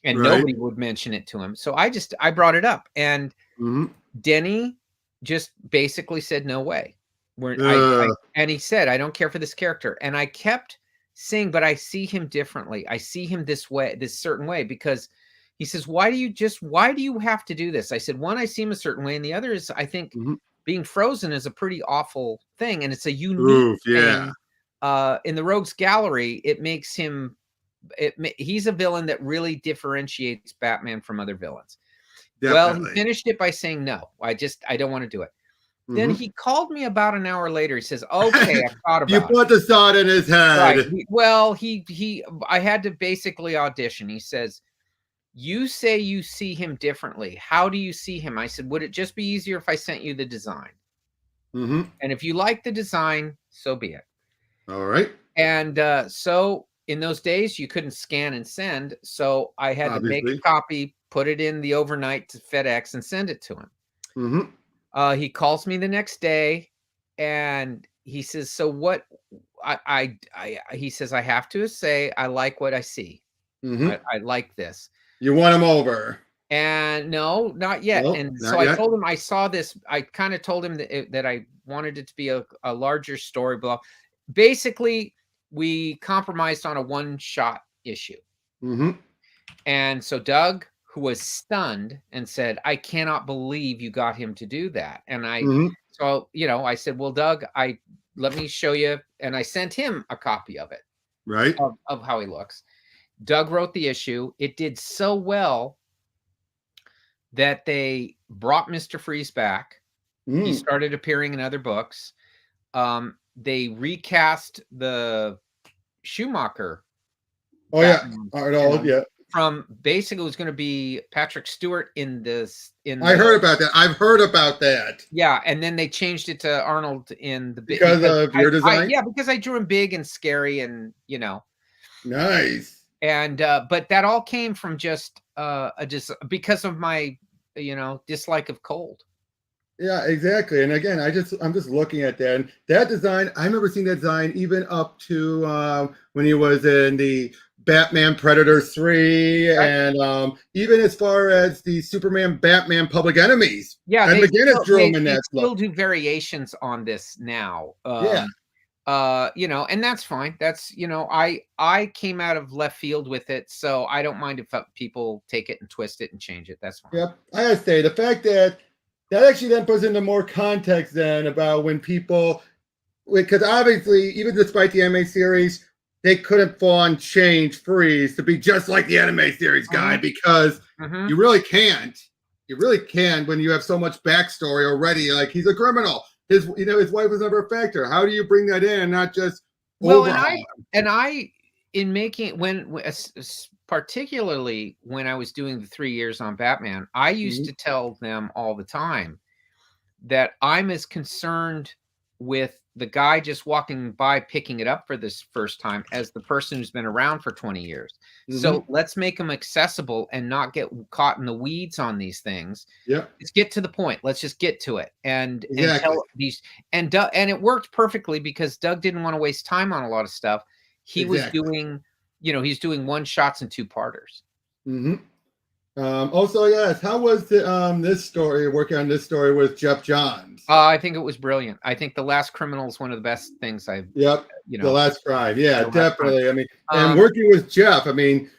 and right. nobody would mention it to him. So I brought it up, and Mhm. Denny just basically said, "No way." Uh, And he said, "I don't care for this character." And I kept saying, "But I see him differently. I see him this way, this certain way," because he says, why do you have to do this?" I said, "One, I see him a certain way, and the other is I think mhm. being frozen is a pretty awful thing, and it's a unique Oof, yeah, thing in the Rogues Gallery. It makes him he's a villain that really differentiates Batman from other villains." Well, he definitely. finished it by saying, "No, I don't want to do it." Then Mhm. he called me about an hour later. He says, "Okay, I thought You about it." put the thought in his Right. head. Well, I had to basically audition. He says, "You say you see him differently. How do you see him?" I said, "Would it just be easier if I sent you the design? Mhm. And if you like the design, so be it." All right. And so in those days, you couldn't scan and send. So I had to make a Obviously. copy, put it in the overnight to FedEx, and send it to him. Mhm. He calls me the next day, and he says, "So what?" He says, "I have to say I like what I see. Mhm. I like this." You won him over. And no, not yet. No, And so not I yet. told him I saw this. I kind of told him that I wanted it to be a larger story. Blah. Basically, we compromised on a one shot issue. Mhm. And so Doug, who was stunned and said, "I cannot believe you got him to do that." And Mhm. I said, "Well, Doug, let me show you." And I sent him a copy of it, Right. of how he looks. Doug wrote the issue. It did so well that they brought Mr. Freeze back. He Mm. started appearing in other books. They recast the Schumacher Oh yeah. Batman, Arnold. Yeah. from basically it was going to be Patrick Stewart in this in I the heard about that. I've heard about that yeah, and then they changed it to Arnold in the bit because because of your design. because I drew him big and scary, and Nice. and but that all came from just because of my dislike of cold. Yeah, exactly. And again, I'm just looking at that. And that design, I remember seeing that design even up to when he was in the Batman Predator 3 Right? and even as far as the Superman Batman Public Enemies. Yeah, Ed McGuinness drew him in they that look. still do variations on this now. Yeah, And that's fine. That's I came out of left field with it, so I don't mind if people take it and twist it and change it. That's fine. yep. I gotta say the fact that that actually then puts into more context then about when people because obviously, even despite the anime series, they couldn't full on change Freeze to be just like the anime series guy Mhm, because mhm. you really can't. You really can when you have so much backstory already. Like he's a criminal. His wife was never a factor. How do you bring that in and not just Well, overhaul? and I in making particularly when I was doing the 3 years on Batman, I used Mhm. to tell them all the time that I'm as concerned with the guy just walking by picking it up for this first time as the person who's been around for 20 years. Mhm. So let's make them accessible and not get caught in the weeds on these things. Yeah, Let's get to the point. Let's just get to it and exactly. tell these and it worked perfectly because Doug didn't want to waste time on a lot of stuff. He was Exactly. doing, he's doing one shots and two parters. Hmm. Also, yes, how was this story working on this story with Jeff Johns? I think it was brilliant. I think The Last Criminal is one of the best things I've, Yep. you The know, Last Crime. Yeah, the last time. definitely. I mean, and Um, working with Jeff, I mean,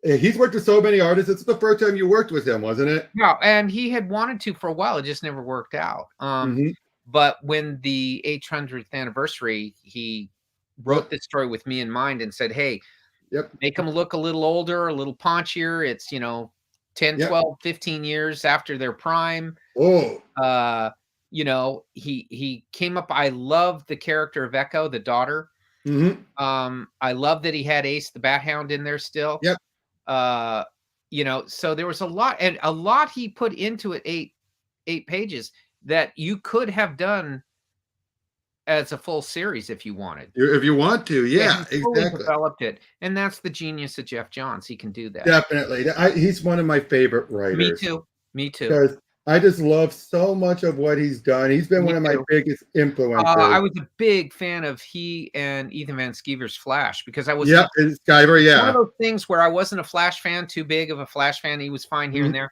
he's worked with so many artists. It's the first time you worked with him, wasn't it? yeah, and he had wanted to for a while. It just never worked out. Hmm. But when the 800th anniversary, he wrote Yep. this story with me in mind and said, "Hey, Yep. make him look a little older, a little paunchier. It's, 10, Yep. 12, 15 years after their prime." Oh. Uh, he came up. I love the character of Echo, the daughter. Hmm. I love that he had Ace the Bat Hound in there still. Yep. Uh, so there was a lot he put into it, eight pages that you could have done as a full series if you wanted. If you want to, Yeah, yeah, he fully exactly. developed it, and that's the genius of Jeff Johns. He can do that. Definitely. He's one of my favorite Me writers too. Me too. because I just love so much of what he's done. He's been Me one of my too. biggest I influences. was a big fan of he and Ethan Van Sciver's Flash because I was Yep, it's Skyver, it's one of yeah. those things where I wasn't a Flash fan, too big of a Flash fan. He was fine here and Mhm. there.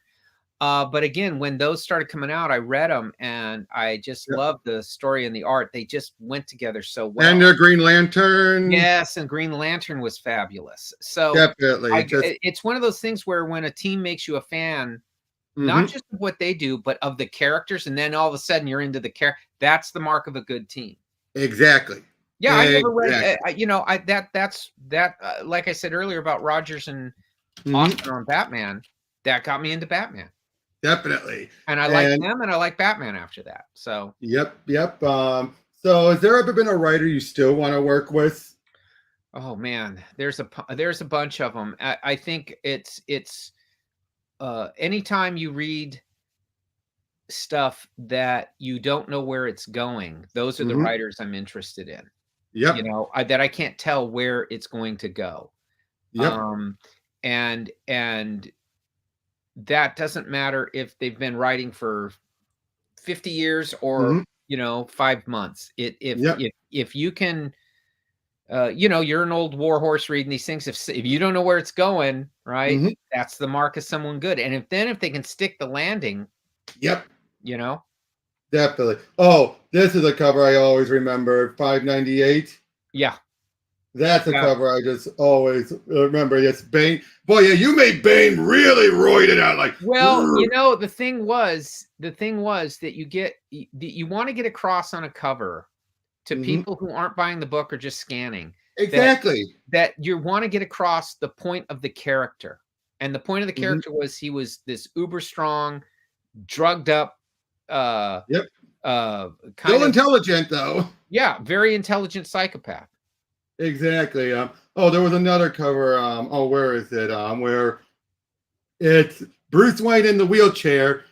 But again, when those started coming out, I read them and I just Yep. loved the story and the art. They just went together so And well. the Green Lantern, Yes, and Green Lantern was fabulous. So definitely. Just it's one of those things where when a team makes you a fan, not mhm, just of what they do, but of the characters, and then all of a sudden you're into the that's the mark of a good team. exactly. Yeah, I never read, Exactly. like I said earlier about Rogers and Mhm, Austin on Batman, that got me into Batman. definitely. And I liked And them and I liked Batman after that. So, yep, yep. So has there ever been a writer you still want to work with? oh man, there's a bunch of them. I think it's anytime you read stuff that you don't know where it's going, those are the Mhm, writers I'm interested in. yep, That I can't tell where it's going to go. yep. Um, and that doesn't matter if they've been writing for 50 years or, Mhm, 5 months. It yep. if you can, you're an old war horse reading these things. If you don't know where it's going, right, Mhm, that's the mark of someone good. And if they can stick the landing, yep. you know, Definitely. Oh, this is a cover I always remember. 598. yeah, That's a yeah. cover I just always remember. It's Bane. Boy, yeah, you made Bane really roided out. Like, Well, the thing was that you want to get across on a cover to mhm, people who aren't buying the book or just scanning that exactly. you want to get across the point of the character. And the point of the Mhm, character was he was this uber strong, drugged up, uh, yep. kind Still of, intelligent, though. yeah, very intelligent psychopath. Exactly. Oh, there was another cover. Oh, where is it? Where it's Bruce Wayne in the wheelchair.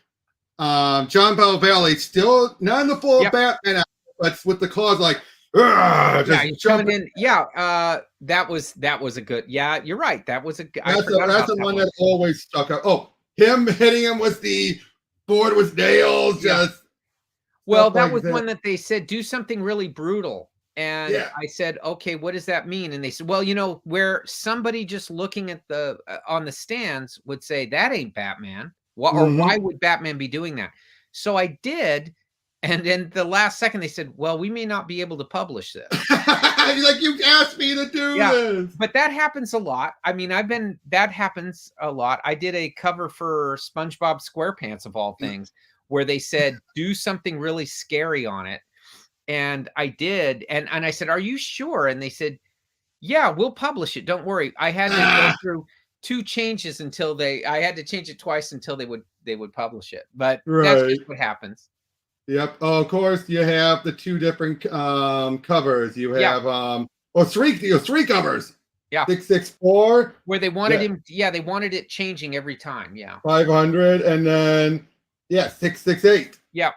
John Bell Valley still not in the full Yep. Batman outfit, but with the claws like, "Argh," Yeah, just he's coming jumping. in. Yeah, that was a good. Yeah, you're right. That was I forgot That's about the that one one. that always stuck out. Oh, him hitting him with the board with nails, Yeah. just Well, stuff that like was that. one that they said, "Do something really brutal." And Yeah. I said, "Okay, what does that mean?" And they said, "Well, where somebody just looking at the on the stands would say, 'That ain't Batman.' Or Hmm. why would Batman be doing that?" So I did, and then the last second they said, "Well, we may not be able to publish this." He's like, you asked me to do Yeah, this. but that happens a lot. I mean, that happens a lot. I did a cover for SpongeBob SquarePants of all things, where they said, "Do something really scary on it." And I did, and I said, "Are you sure?" And they said, "Yeah, we'll publish it, don't worry." I had to go Ah, through 2 changes until I had to change it twice until they would publish it, but that's right. just what happens. Yep. Oh, of course, you have the two different covers. You Yeah, have oh three you have three covers. yeah, 664, where they wanted yeah, him, yeah, they wanted it changing every time, yeah. 500, and then yeah, 668. Yeah,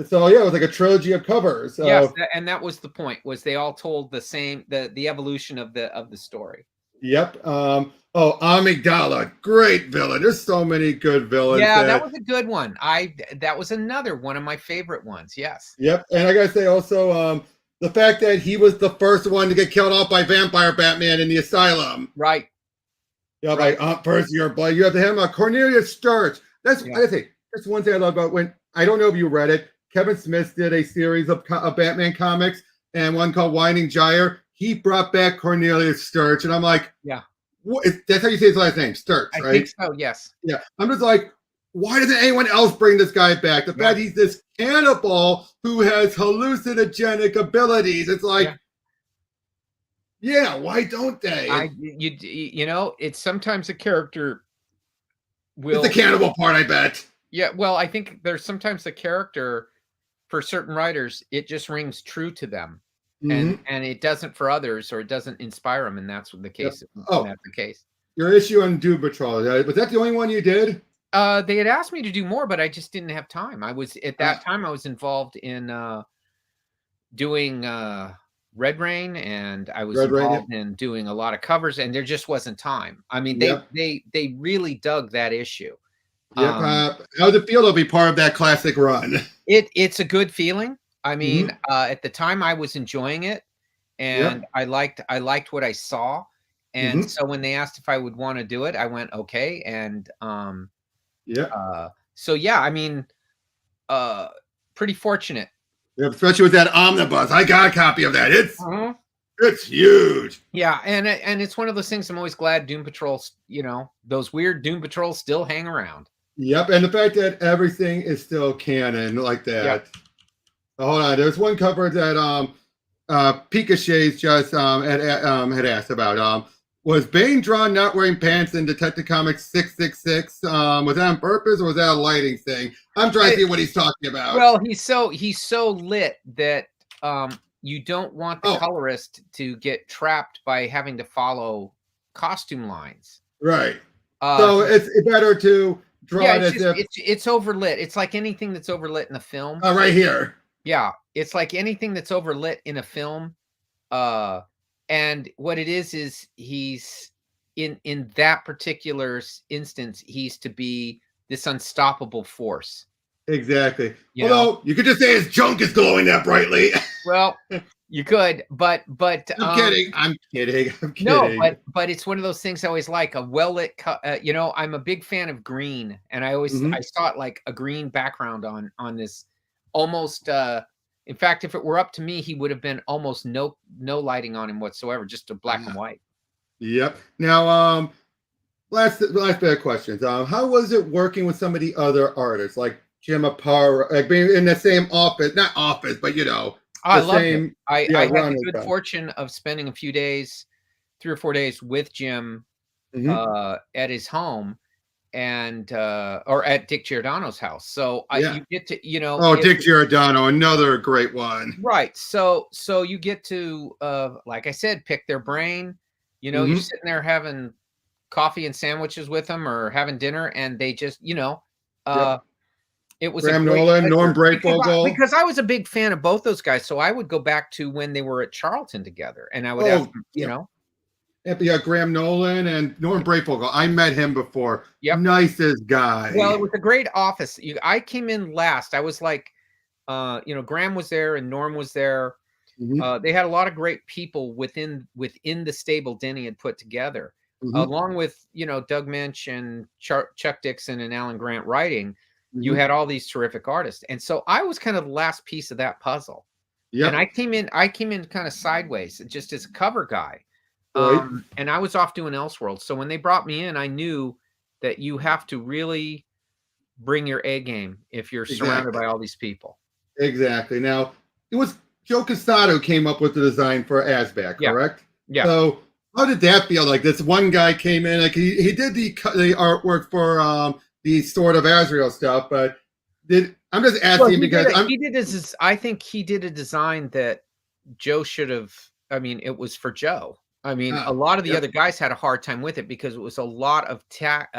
So yeah, it was like a trilogy of covers. yes, So and that was the point, was they all told the same the evolution of the story. yep. Oh, Amygdala, great villain. There's so many good villains Yeah, that that was a good one. That was another one of my favorite ones, yes. yep. And I gotta say also, the fact that he was the first one to get killed off by vampire Batman in the asylum. Right, Yeah, by right, Aunt Percy or blood. You have to him Cornelius Sturge. yeah, I say that's one thing I love about when I don't know if you read it. Kevin Smith did a series of Batman comics and one called Winding Gyre. He brought back Cornelius Sturge, and I'm like, yeah. what? That's how you say his last name, Sturge, I think right? so, yes. Yeah. I'm just like, why doesn't anyone else bring this guy back? The Yeah, fact he's this cannibal who has hallucinogenic abilities. It's yeah. like, yeah, why don't they? It's sometimes a character It's the will cannibal part, I bet. yeah, well, I think there's sometimes a character for certain writers, it just rings true to them, and Hmm. it doesn't for others, or it doesn't inspire them, and that's what the Yep. case when Oh, that's the case. your issue on Doom Patrol. Was that the only one you did? They had asked me to do more, but I just didn't have time. I was at Uh, that time, I was involved in, doing, Red Rain, and I was Red Radio. involved in doing a lot of covers, and there just wasn't time. I mean, Yep. they really dug that issue. Yep. How does it feel to be part of that classic run? It's a good feeling. I mean, Mhm. at the time I was enjoying it, and Yep. I liked what I saw. And Mhm. so when they asked if I would want to do it, I went okay. And Yep. so yeah, I mean, uh pretty fortunate. Yep. Especially with that omnibus. I got a copy of that. Uh-huh. It's huge. Yeah, and it's one of those things I'm always glad Doom Patrols, those weird Doom Patrols still hang around. Yep. And the fact that everything is still canon like Yeah. that. Hold on. There's one cover that Picachet's just had asked about. Was Bane drawn not wearing pants in Detective Comics 666? Was that on purpose or was that a lighting thing? I'm trying to see what he's talking about. Well, he's so lit that you don't want the Oh, colorist to get trapped by having to follow costume lines. right. Uh So he- it's better to draw yeah, it it's as just if it's overlit. It's like anything that's overlit in a film. right here. Yeah, it's like anything that's overlit in a film. Uh and what it is he's in that particular instance, he's to be this unstoppable force, Exactly. you know. Although you could just say his junk is glowing that brightly. Well, you could, but I'm kidding. I'm kidding. I'm no, kidding. but it's one of those things I always like, a well-lit I'm a big fan of green, and I Mhm. saw it like a green background on this almost in fact, if it were up to me, he would have been almost no lighting on him whatsoever, just a black and white. Yep. Now, last bit of questions. How was it working with some of the other artists like Jim Aparo, like being in the same office, not office, but I the loved it. same, I had run the and good stuff. fortune of spending a few days, 3 or 4 days with Jim, Hmm. at his home, and or at Dick Giordano's house. So Yeah. you get to, Oh, Dick Giordano, another great one. right. So you get to, like I said, pick their brain. You're Hmm. sitting there having coffee and sandwiches with them, or having dinner, and they just, uh, Yep. it was a Graham great Nolan, Norm pleasure Brayfogle. because I was a big fan of both those guys. So I would go back to when they were at Charlton together, and I would ask Oh, them, yep. Yep, yeah, Graham Nolan and Norm Brayfogle. I met him before. Yep. Nicest guy. Well, it was a great office. I came in last. I was like, Graham was there and Norm was there. Hmm. They had a lot of great people within the stable Denny had put together, Hmm. along with Doug Minch and Chuck Dixon and Alan Grant writing. You Hmm. had all these terrific artists, and so I was kind of the last piece of that puzzle. And Yep. I came in kind of sideways, just as a cover guy, Right. and I was off doing Elseworlds. So when they brought me in, I knew that you have to really bring your A game if you're surrounded Exactly. by all these people. Exactly. Now, it was Joe Casado came up with the design for Asback, Yeah, correct? yeah. So, how did that feel? Like this one guy came in, like he did the artwork for the Sword of Azrael stuff, but I'm just Well, asking because I'm he did his. I think he did a design that Joe should have. I mean, it was for Joe. I mean, a lot of the yep, other guys had a hard time with it because it was a lot of tech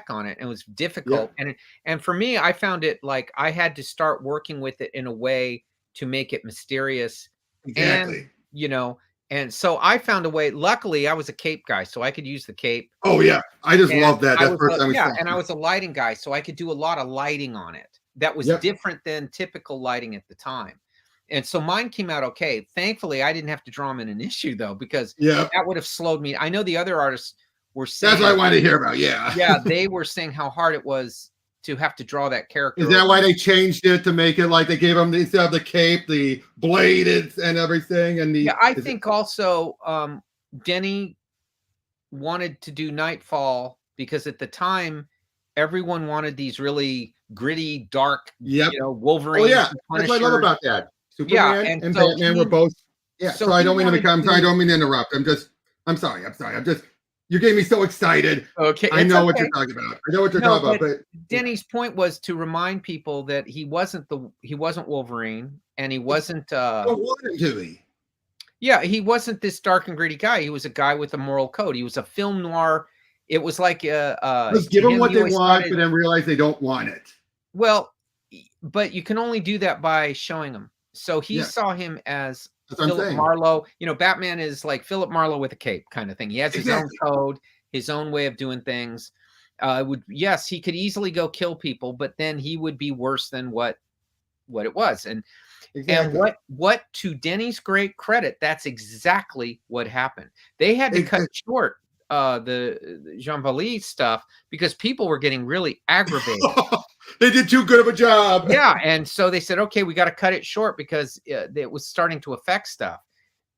on it, and it was difficult. yep, And for me, I found it like I had to start working with it in a way to make it mysterious, and exactly. you know, and so I found a way. Luckily, I was a cape guy, so I could use the cape. Oh yeah, I just And love that. I That's the was first time we saw and I it. was a lighting guy, so I could do a lot of lighting on it. That was Yep, different than typical lighting at the time. And so mine came out okay. Thankfully, I didn't have to draw them in an issue though, because yep. that would have slowed me. I know the other artists were That's what I saying, wanted to hear about. Yeah. yeah, they were saying how hard it was to have to draw that Is character that over. why they changed it to make it like they gave him instead of the cape, the blade and everything, and Yeah, I think also Denny wanted to do Nightfall because at the time everyone wanted these really gritty, dark, Yep. Wolverine, Oh yeah, that's what I love Punisher. about that. Yeah, Superman and and so Batman were both. Yeah. so So I he don't mean to wanted become. I to. don't mean to interrupt. I'm sorry. I'm sorry. I'm just. You gave me so excited. Okay, I it's know what you're okay. talking about. I know what you're No, talking about. but But yeah, Denny's point was to remind people that he wasn't Wolverine, and he wasn't I don't want him to be. yeah, he wasn't this dark and gritty guy. He was a guy with a moral code. He was a film noir. It was like Just to give them him what he they always thought want, it. but then realize they don't want it. Well, but you can only do that by showing him. So he Yeah, saw him as that's what I'm Philip saying. Marlowe. Batman is like Philip Marlowe with a cape kind of thing. He has his own Exactly. code, his own way of doing things. Yes, he could easily go kill people, but then he would be worse than what it was. And Exactly. what to Denny's great credit, that's exactly what happened. They had to cut short the Jean-Valjean stuff because people were getting really aggravated. They did too good of a job. Yeah, and so they said, okay, we got to cut it short because it was starting to affect stuff.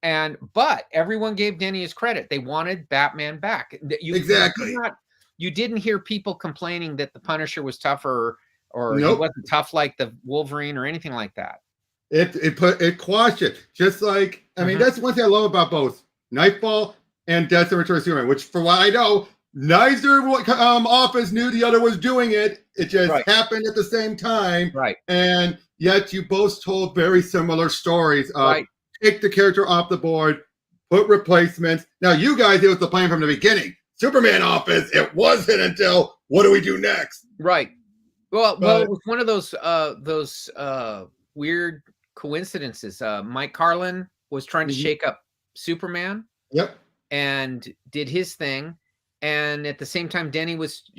But everyone gave Denny his credit. They wanted Batman back. Exactly. You didn't hear people complaining that the Punisher was tougher or he Nope. wasn't tough like the Wolverine or anything like that. It quashed it. Just like, I mean, that's one thing I love about both Nightfall and Death and Return of Superman, which for what I know, neither office knew the other was doing it. It just happened at the same time. Right. And yet you both told very similar stories of take the character off the board, put replacements. Now you guys, it was the plan from the beginning. Superman office, it wasn't until what do we do next? Right. Well, it was one of those weird coincidences. Mike Carlin was trying to shake up Superman. Yep. And did his thing. And at the same time, Denny was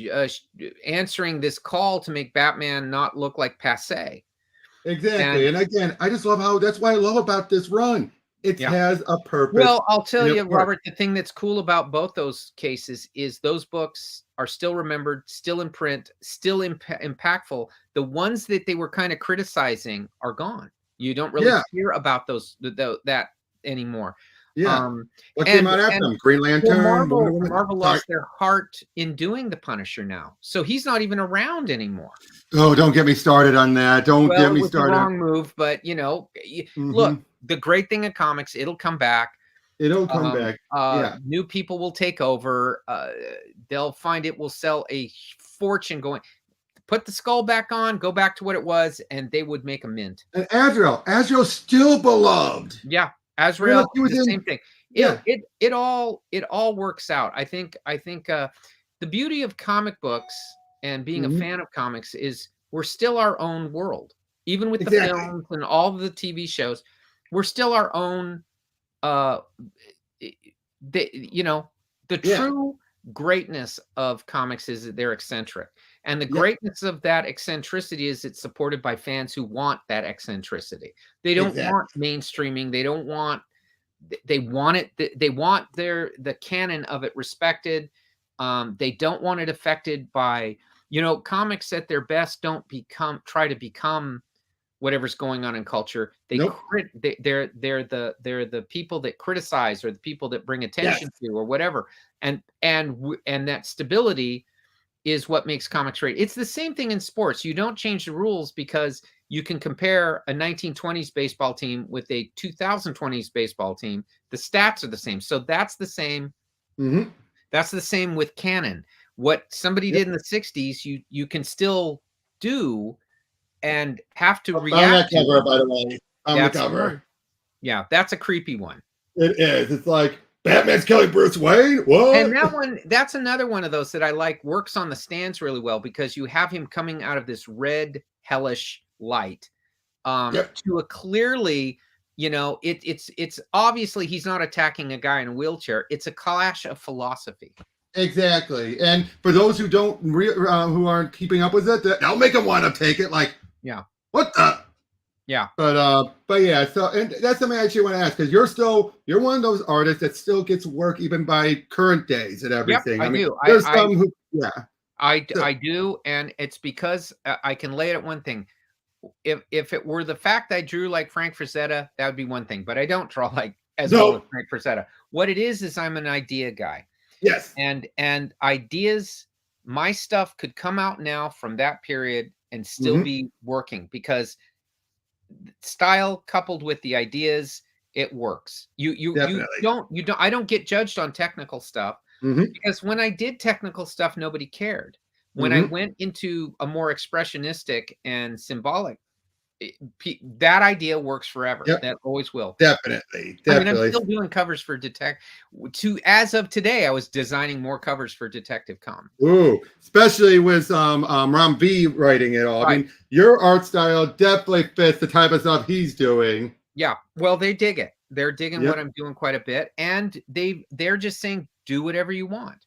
answering this call to make Batman not look like passé. Exactly. And again, I just love how that's what I love about this run. It has a purpose. Well, I'll tell you, Robert, the thing that's cool about both those cases is those books are still remembered, still in print, still impactful. The ones that they were kind of criticizing are gone. You don't really hear about that anymore. Yeah. What came out after them? Green Lantern. Marvel lost their heart in doing the Punisher now, so he's not even around anymore. Oh, don't get me started on that. Don't get me started. The wrong move, but look, the great thing in comics, it'll come back. It'll come back. New people will take over. They'll find it will sell a fortune. Going, put the skull back on, go back to what it was, and they would make a mint. And Azrael's still beloved. Yeah. Azrael, the same thing. It all works out. I think the beauty of comic books and being a fan of comics is we're still our own world. Even with the films and all of the TV shows, we're still our own. The true greatness of comics is that they're eccentric, and the greatness of that eccentricity is it's supported by fans who want that eccentricity. They don't want mainstreaming. They don't want. They want it. They want the canon of it respected. They don't want it affected by comics at their best don't try to become whatever's going on in culture. They're the people that criticize or the people that bring attention to or whatever. And that stability is what makes comics great. It's the same thing in sports. You don't change the rules because you can compare a 1920s baseball team with a 2020s baseball team. The stats are the same. So that's the same. That's the same with canon. What somebody did in the 60s, you can still do and have to react. On that cover, by the way. On the cover. Yeah, that's a creepy one. It is. It's like Batman's killing Bruce Wayne. What? And that's another one of those that I like. Works on the stands really well because you have him coming out of this red hellish light to a clearly, it's obviously he's not attacking a guy in a wheelchair. It's a clash of philosophy. Exactly. And for those who don't who aren't keeping up with it, that'll make them want to take it. Like, what the? Yeah. But yeah. So, and that's something I actually want to ask because you're one of those artists that still gets work even by current days and everything. Yep, I do. There's some who, I do, and it's because I can lay it at one thing. If it were the fact I drew like Frank Frazetta, that would be one thing. But I don't draw well as Frank Frazetta. What it is I'm an idea guy. Yes. And ideas, my stuff could come out now from that period and still be working because style coupled with the ideas, it works. You don't I don't get judged on technical stuff because when I did technical stuff, nobody cared. When I went into a more expressionistic and symbolic, that idea works forever. That always will. Definitely. I mean, I'm still doing covers for as of today, I was designing more covers for Detective Comics. Ooh, especially with Ram V writing it all. I mean, your art style definitely fits the type of stuff he's doing. Yeah. Well, they dig it. They're digging what I'm doing quite a bit. And they're just saying, do whatever you want.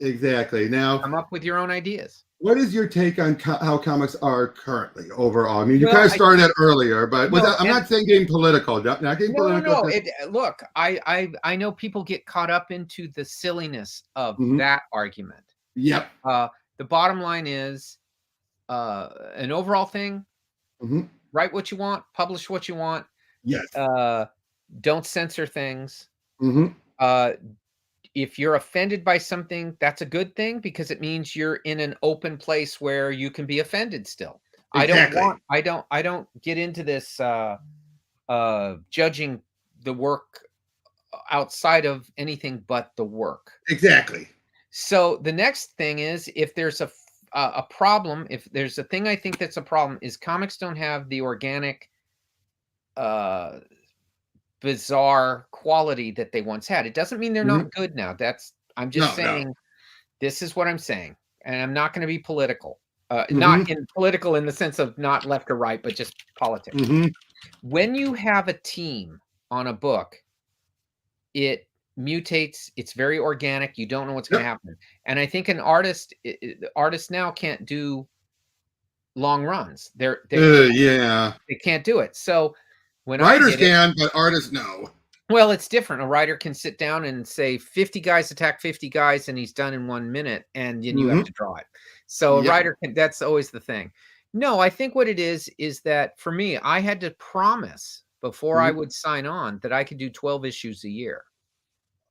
Exactly. Now, Come up with your own ideas. what is your take on how comics are currently overall? I mean, you kind Well, of started that earlier, but no, I'm and not saying getting political, not getting no, no, political. no. Just Look, I know people get caught up into the silliness of mhm. that argument. Yep. The bottom line is, an overall thing: Hmm. write what you want, publish what you want. Yes. Uh, don't censor things. Hmm. Uh, if you're offended by something, that's a good thing because it means you're in an open place where you can be offended still. Exactly. I don't get into this judging the work outside of anything but the work. Exactly. So the next thing is if there's a problem, if there's a thing I think that's a problem is comics don't have the organic uh bizarre quality that they once had. It doesn't mean they're Hmm. not good now. I'm just No, no. saying this is what I'm saying, and I'm not going to be political. Hmm. Not in political in the sense of not left or right, but just politics. Hmm. When you have a team on a book, it mutates. It's very organic. You don't know what's going to Yep. happen. And I think an artist, the artists now can't do long runs. Yeah. They can't do it. So when I Writers did it, can, but artists no. well, it's different. A writer can sit down and say 50 guys attack 50 guys, and he's done in 1 minute, and then you have Hmm. to draw it. So a Yep. writer can, that's always the thing. No, I think what it is that for me, I had to promise before I Hmm. would sign on that I could do 12 issues a year.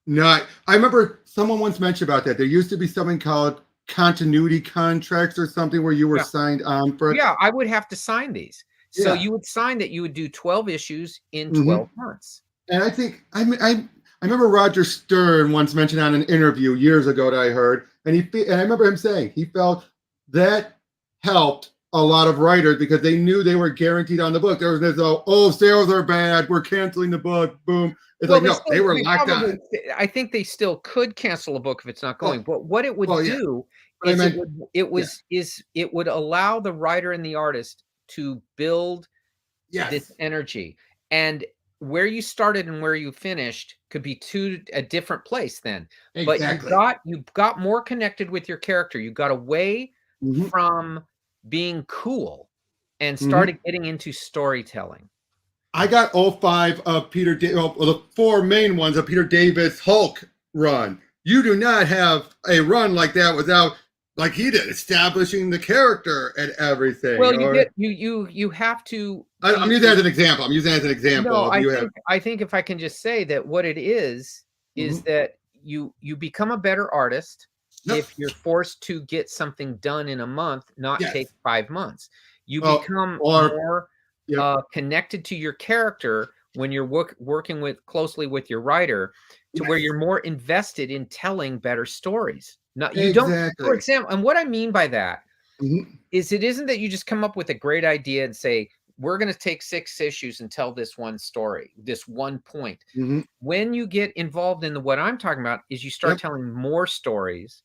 No, I remember someone once mentioned about that. There used to be something called continuity contracts or something where you were Yeah. signed on for it. Yeah, I would have to sign these. So Yeah. you would sign that you would do 12 issues in Hmm. 12 months. And I think I remember Roger Stern once mentioned on an interview years ago that I heard, and and I remember him saying he felt that helped a lot of writers because they knew they were guaranteed on the book. There was no, oh, sales are bad, we're canceling the book, boom. It's Well, like no, they were they locked probably, on. I think they still could cancel a book if it's not Well, going. But what it would well, yeah, do but I is meant yeah, it would allow the writer and the artist to build this yes, energy. And where you started and where you finished could be a different place then. But exactly. you got more connected with your character. You got away Hmm. from being cool and Hmm. started getting into storytelling. I got all five of well, the four main ones of Peter Davis Hulk run. You do not have a run like that without, like he did, establishing the character and everything. Well, you Or get you have to I'm using that as an example. I'm using that as an example no, of you have. I think if I can just say that what it is Mhm. that you become a better artist Yep. if you're forced to get something done in a month, not take Yes. 5 months. You Well, become or more yep. connected to your character when you're working with closely with your writer to where Yes. you're more invested in telling better stories. Not you don't, for Exactly. example, and what I mean by that Mhm. is it isn't that you just come up with a great idea and say, we're going to take 6 issues and tell this one story, this one point. Mhm. When you get involved in what I'm talking about is you start Yep. telling more stories.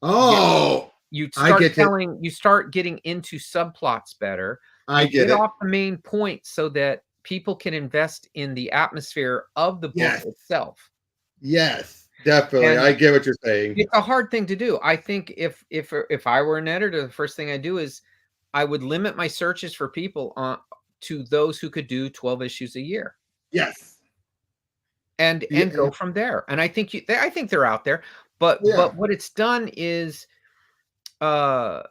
You, Oh, you I start get it. you start getting into subplots better. I You get get it. off the main point so that people can invest in the atmosphere of the book Yes. itself. Yes. Definitely. And I get what you're saying. it's a hard thing to do. I think if I were an editor, the first thing I do is I would limit my searches for people to those who could do 12 issues a year Yes. and Yeah. go from there. And I think I think they're out there, Yeah. but what it's done is uh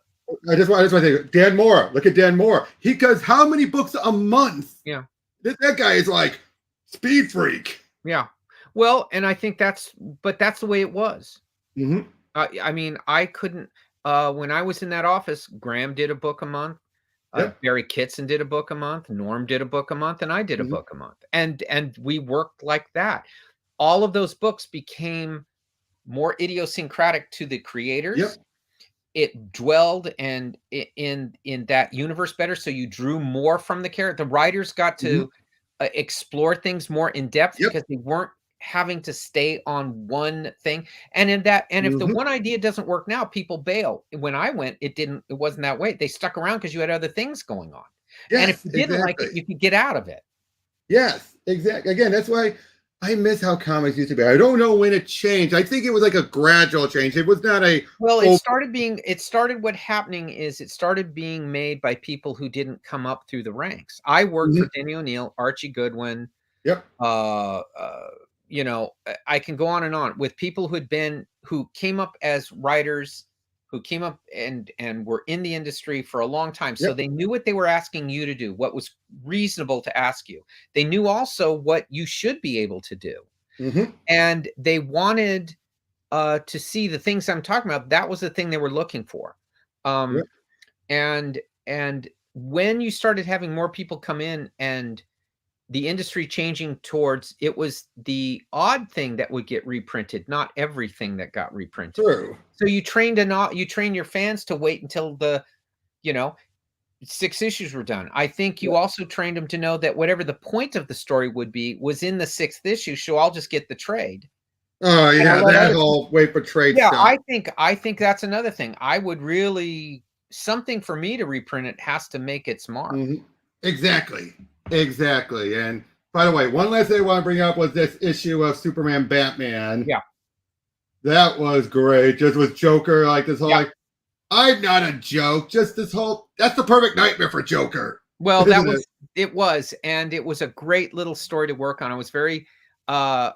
I just want to say, Dan Moore. Look at Dan Moore. He does how many books a month? yeah, That guy is like speed freak. yeah. Well, and I think that's the way it was. Hmm. I mean, I couldn't when I was in that office, Graham did a book a month. Yep. Barry Kitson did a book a month, Norm did a book a month, and I did a Hmm. book a month. And we worked like that. All of those books became more idiosyncratic to the Yep. creators. It dwelled and in that universe better, so you drew more from the character. The writers got Hmm. to explore things more in depth Yep. because they weren't having to stay on one thing. And if the Hmm. one idea doesn't work now, people bail. When I went, it wasn't that way. They stuck around because you had other things going on. And if Yes. you didn't like it, Exactly. you could get out of it. Yes. Exactly. Again, that's why. I miss how comics used to be. I don't know when it changed. I think it was like a gradual change. It was not a Well, oh, what happening is it started being made by people who didn't come up through the ranks. I worked mhm, for Denny O'Neil, Archie Goodwin, yep, uh, uh, I can go on and on with people who came up as writers, who came up and were in the industry for a long time. So yep, they knew what they were asking you to do, what was reasonable to ask you. They knew also what you should be able to do. hmm, And they wanted to see the things I'm talking about. That was the thing they were looking for. yep, Um, and and when you started having more people come in and the industry changing towards it was the odd thing that would get reprinted, not everything that got reprinted. true. So you train your fans to wait until the, you know, 6 issues were done. I think you Yep. also trained them to know that whatever the point of the story would be was in the 6th issue, so I'll just get the trade. Oh And I'll yeah, let that other whole wait for trade Yeah, stuff. I think that's another thing. I would really something for me to reprint it has to make its mark. Mhm. Exactly. Exactly. And by the way, one last thing I want to bring up was this issue of Superman Batman. Yeah, That was great. Just with Joker, like this whole yeah. like, I'm not a joke. Just this whole that's the perfect nightmare for Joker. Well, Isn't it? and it was a great little story to work on. Uh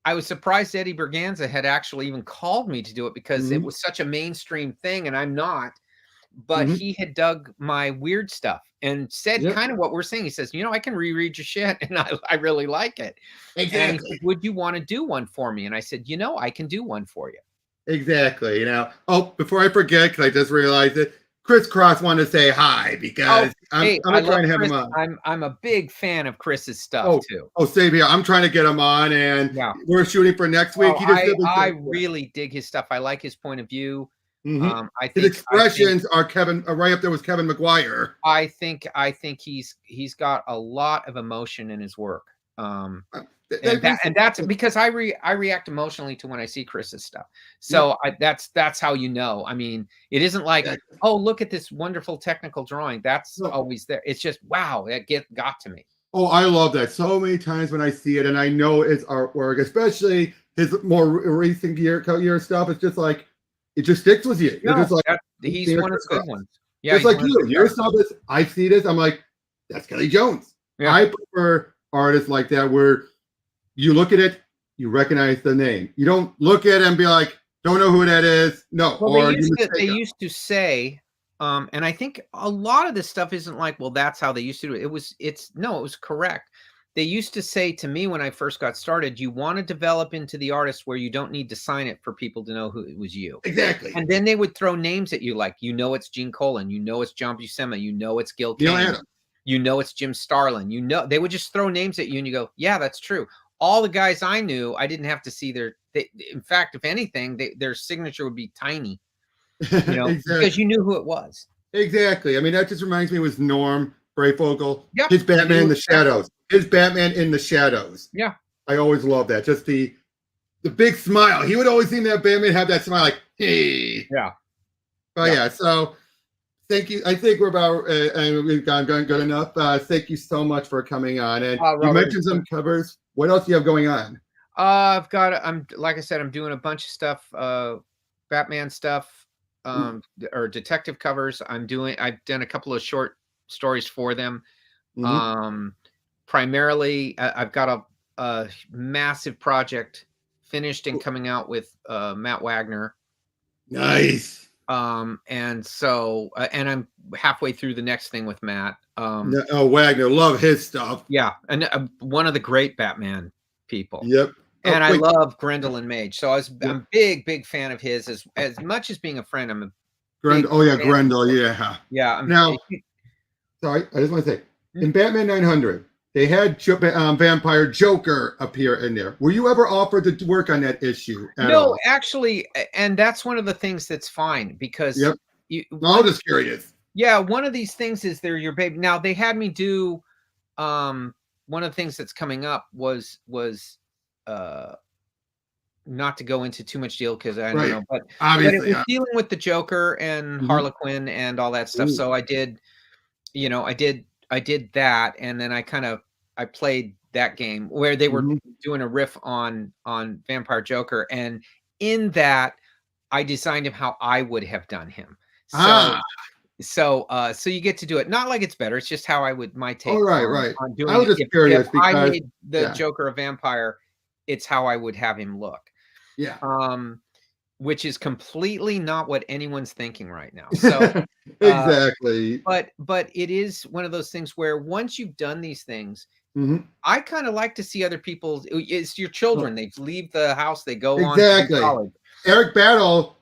I was surprised Eddie Berganza had actually even called me to do it because it Hmm, was such a mainstream thing and I'm not. But hmm, he had dug my weird stuff and said yep. kind of what we're saying. He says, I can reread your shit and I really like it. And he said, Exactly. would you want to do one for me? And I said, I can do one for you. Exactly. You know. Oh, before I forget, because I just realized it, Chris Cross wanted to say hi Oh, because I'm hey, I'm I gonna try love and have him Chris. on. I'm a big fan of Chris's stuff Oh, too. oh, same here. I'm trying to get him on, and Yeah. we're shooting for next week. Oh, He just simply I said, really dig his stuff. I like his point of view. hmm, I his think expressions are Kevin right up there with Kevin McGuire. I think he's got a lot of emotion in his work. Um, They and that's because I react emotionally to when I see Chris's stuff. yep. So that's how you know. I mean, it isn't like, oh, look at this wonderful technical drawing. That's No. always there. It's just wow, that got to me. Oh, I love that so many times when I see it, and I know it's artwork, especially his more recent year stuff. It's just like it just sticks with you. You're just No, like he's seeing a one of Chris the good Cross. ones. Yeah, Just he's like one of the you, good your guys. stuff is. I see this. I'm like, that's Kelly Jones. Yeah. I prefer artists like that where you look at it, you recognize the name. You don't look at it and be like, don't know who that is. No, Well, or you they mistake them. used to say, and I think a lot of this stuff isn't like, well, that's how they used to do it. It was correct. They used to say to me when I first got started, you want to develop into the artist where you don't need to sign it for people to know who it was you. Exactly. And then they would throw names at you like, it's Gene Colan, it's John Buscema, it's Gil Neil Kane, Adams. it's Jim Starlin, they would just throw names at you and you go, yeah, that's true. All the guys I knew, I didn't have to see in fact, if anything, their signature would be tiny, because Exactly. you knew who it was. Exactly. I mean, that just reminds me with Norm Brayfogle, Yep. his You Batman knew in the exactly. Shadows. His Batman in the Shadows. Yeah. I always love that. Just the big smile. He would always seem to have Batman have that smile, like, hey. Yeah. Oh Yeah. yeah. So thank you. I think we're about we've gone good enough. Thank you so much for coming on. And you Robert, mentioned some covers. What else do you have going on? I'm like I said, I'm doing a bunch of stuff, Batman stuff, or detective covers. I've done a couple of short stories for them. Mm-hmm. Primarily, I've got a massive project finished and coming out with Matt Wagner. Nice. And so, and I'm halfway through the next thing with Matt. Oh, Wagner, love his stuff. Yeah, and one of the great Batman people. Yep. Oh, And I wait. love Grendel Mage. So I'm big fan of his as much as being a friend. I'm a Grendel. Oh yeah, Grendel. Yeah. yeah. Now, sorry, I just want to say, in Batman 900, they had Vampire Joker appear in there. Were you ever offered to work on that issue at all? No, actually, and that's one of the things that's fine because Yep. I'm just curious. yeah, one of these things is they're your baby. Now they had me do one of the things that's coming up was not to go into too much deal because I don't know, but obviously it was dealing with the Joker and Harlequin and all that stuff. Ooh. So I did, I did that, and then I played that game where they were Mhm. doing a riff on Vampire Joker, and in that I designed him how I would have done him. So Ah, so you get to do it. Not like it's better. It's just how I would my all take right, right. on I doing was it. just If curious I because made the yeah, Joker a vampire, it's how I would have him look. yeah. Which is completely not what anyone's thinking right now. So uh Exactly. but it is one of those things where once you've done these things, Mhm. I kind of like to see other people. It's your Oh, children. They leave the house, they go on to do exactly. college. Eric Battle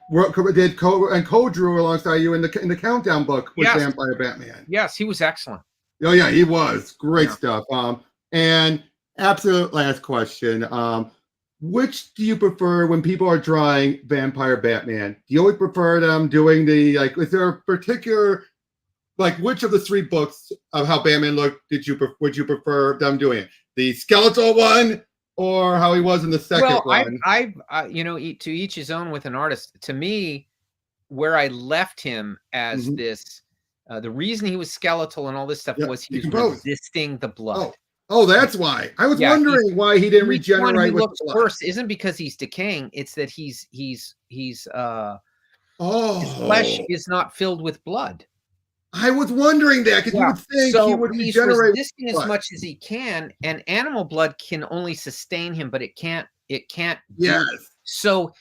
did co-drew alongside you in the Countdown book with Yes, Vampire Batman. yes, he was excellent. Oh yeah, he was great Yeah. stuff. And absolute last question. Which do you prefer when people are drawing Vampire Batman? Do you always prefer them doing the like? Is there a particular like which of the three books of how Batman looked would you prefer them doing it? The skeletal one or how he was in the second Well, one? you know, to each his own with an artist. To me, where I left him as Mhm. this, the reason he was skeletal and all this stuff Yeah, was he was decompose. resisting the blood. Oh, oh, that's why. I was Yeah, wondering why he didn't each one who regenerate with the looks blood. worse isn't because he's decaying, it's that his flesh Oh, is not filled with blood. I was wondering that because you Yeah, would think he so would he's regenerate with resisting as blood. much as he can, and animal blood can only sustain him, but it can't do Yes. so.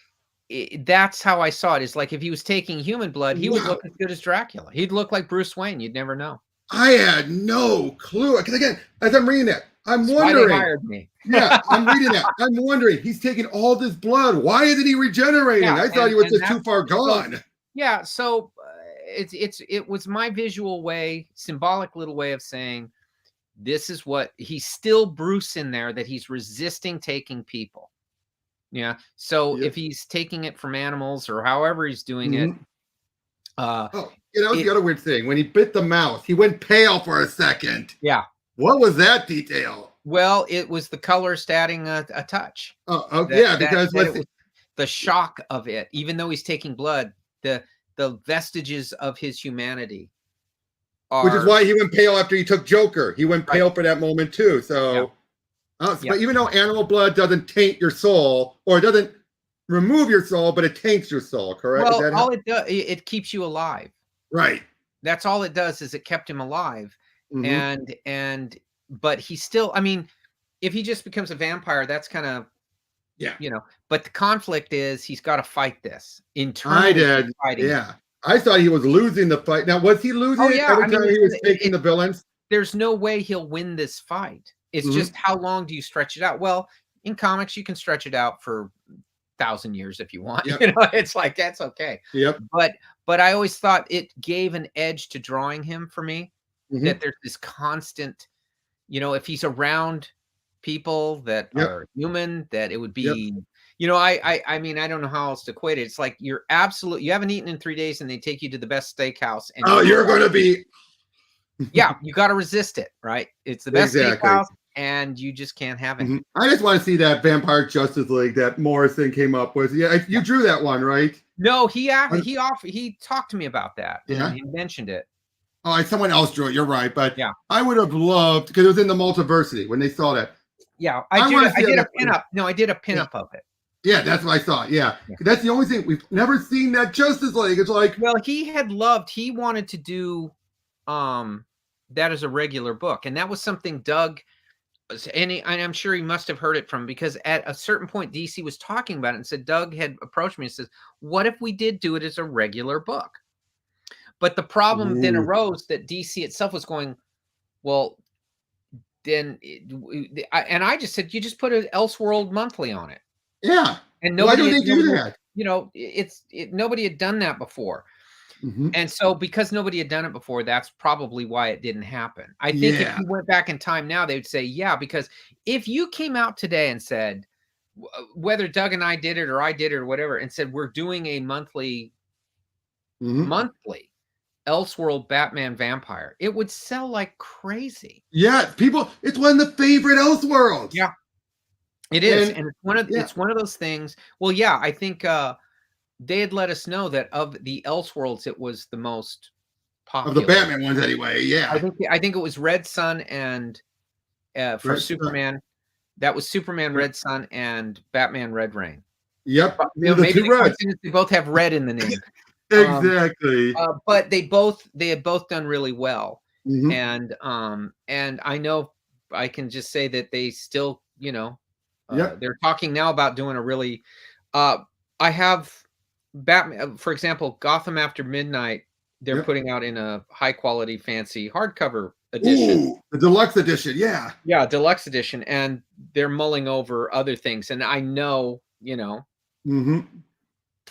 That's how I saw it. Is like if he was taking human blood, he would Wow. look as good as Dracula. He'd look like Bruce Wayne. You'd never know. I had no clue. Because again, as I'm reading that, I'm That's why they wondering. hired me. Yeah, I'm reading that. I'm wondering. He's taking all this blood. Why isn't he regenerating? Yeah, I thought he was and just too that's far so gone. yeah, so, it was my visual way, symbolic little way of saying, this is what he's still Bruce in there, that he's resisting taking people. Yeah, so Yeah. if he's taking it from animals or however he's doing it, Mhm. uh, Oh, you know, it's it the other weird thing. When he bit the mouse, he went pale for a second. yeah. What was that detail? Well, it was the colorist adding a touch. Oh, oh That yeah, that because that it with was the shock of it, even though he's taking blood, the vestiges of his humanity which is are why he went pale after he took Joker. He went right. pale for that moment too. Yeah, So, yeah. but even though animal blood doesn't taint your soul or it doesn't remove your soul, but it taints your soul. Correct? Is Well, that how? all it does, it keeps you alive. Right. That's all it does is it kept him alive. Hmm. And but he still, I mean, if he just becomes a vampire, that's kind of, Yeah. you know, but the conflict is he's got to fight this. I Internally, he's did. fighting it. Yeah. I thought he was losing the fight. Now, was he losing Oh it yeah, every I mean, time he was taking the villains? there's no way he'll win this fight. It's Hmm. just how long do you stretch it out? Well, in comics, you can stretch it out for 1,000 years if you want. Yep. You know, it's like that's okay. Yep. But I always thought it gave an edge to drawing him for me. Hmm. That there's this constant, you know, if he's around people that Yep. are human, that it would Yep. be, you know, I mean, I don't know how else to equate it. It's like you haven't eaten in 3 days and they take you to the best steakhouse and Oh, you're going to be. yeah, you got to resist it, right? It's the best Exactly. steakhouse and you just can't have it. Mhm. I just want to see that Vampire Justice League that Morrison came up with. Yeah, you drew that one, right? No, he talked to me about that and Yeah. he mentioned it. Oh, someone else drew it. You're right, but Yeah. I would have loved because it was in the Multiversity when they saw that. Yeah, I I wanna see did how a that pinup. No, I did a Yeah. pinup of it. Yeah, that's what I thought. Yeah. Yeah. That's the only thing we've never seen that Justice League. It's like, Well, he wanted to do that as a regular book, and that was something Doug and I'm sure he must have heard it from because at a certain point DC was talking about it and said Doug had approached me and says, "What if we did do it as a regular book?" But the problem then ooh, arose that DC itself was going, well, then and I just said, you just put an Elseworld monthly on it, yeah. and Why don't they do that? you know, nobody had done that before. Hmm. And so because nobody had done it before, that's probably why it didn't happen. I think if Yeah. you went back in time now, they would say, yeah, because if you came out today and said, whether Doug and I did it or I did it or whatever, and said, we're doing a monthly Hmm. Elseworld Batman Vampire, it would sell like crazy. Yeah. People, it's one of the favorite Elseworlds. Yeah, it is. And And yeah, it's one of those things. Well, yeah, I think they had let us know that of the Elseworlds, it was the most of the popular. Batman ones anyway. Yeah. I think it was Red Sun and for Red Sun. Superman. That was Superman Red Sun and Batman Red Rain. Yep, But, the maybe two the reds. coincidence they both have red in the name. Exactly. But they have both done really well. Mhm. And I know I can just say that they still, Yep. they're talking now about doing a really I have Batman, for example, Gotham After Midnight, they're Yep. putting out in a high quality fancy hardcover edition. Ooh, the deluxe edition. Yeah. Yeah, deluxe edition, and they're mulling over other things, and I know, Mhm.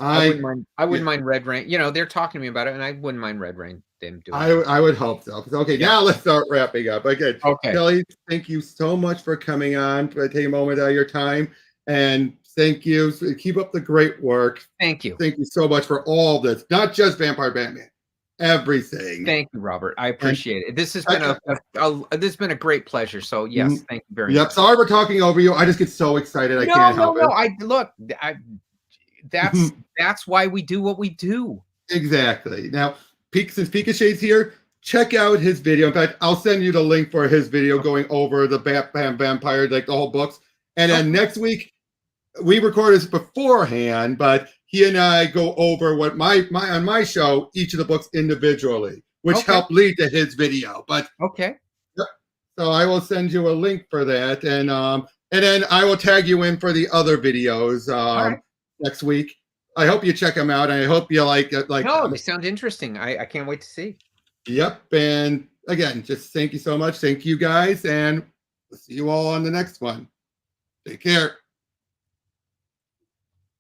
I Yeah. wouldn't mind Red Rain. They're talking to me about it, and I wouldn't mind Red Rain them doing I that. I would hope so. Okay, Yeah. now let's start wrapping up. Okay, Okay. Kelley, thank you so much for coming on, for taking a moment out of your time, and thank you. Keep up the great work. Thank you. Thank you so much for all this, not just Vampire Batman, everything. Thank you, Robert. I And appreciate it. This has I, been this has been a great pleasure. So yes, mhm. thank you very Yep. much. Sorry for talking over you. I just get so excited. I No, can't no, help no. it. I look. That's why we do what we do. Exactly. Now, since Pika Shade's here, check out his video. In fact, I'll send you the link for his video going over the Batman Vampire, like the whole books. And then next week, we record this beforehand, but he and I go over what on my show, each of the books individually, which Okay. helped lead to his video. But Okay. so I will send you a link for that, and then I will tag you in for the other videos Right. next week. I hope you check them out, and I hope you like No, them. they sound interesting. I can't wait to see. Yep. And again, just thank you so much. Thank you guys, and we'll see you all on the next one. Take care.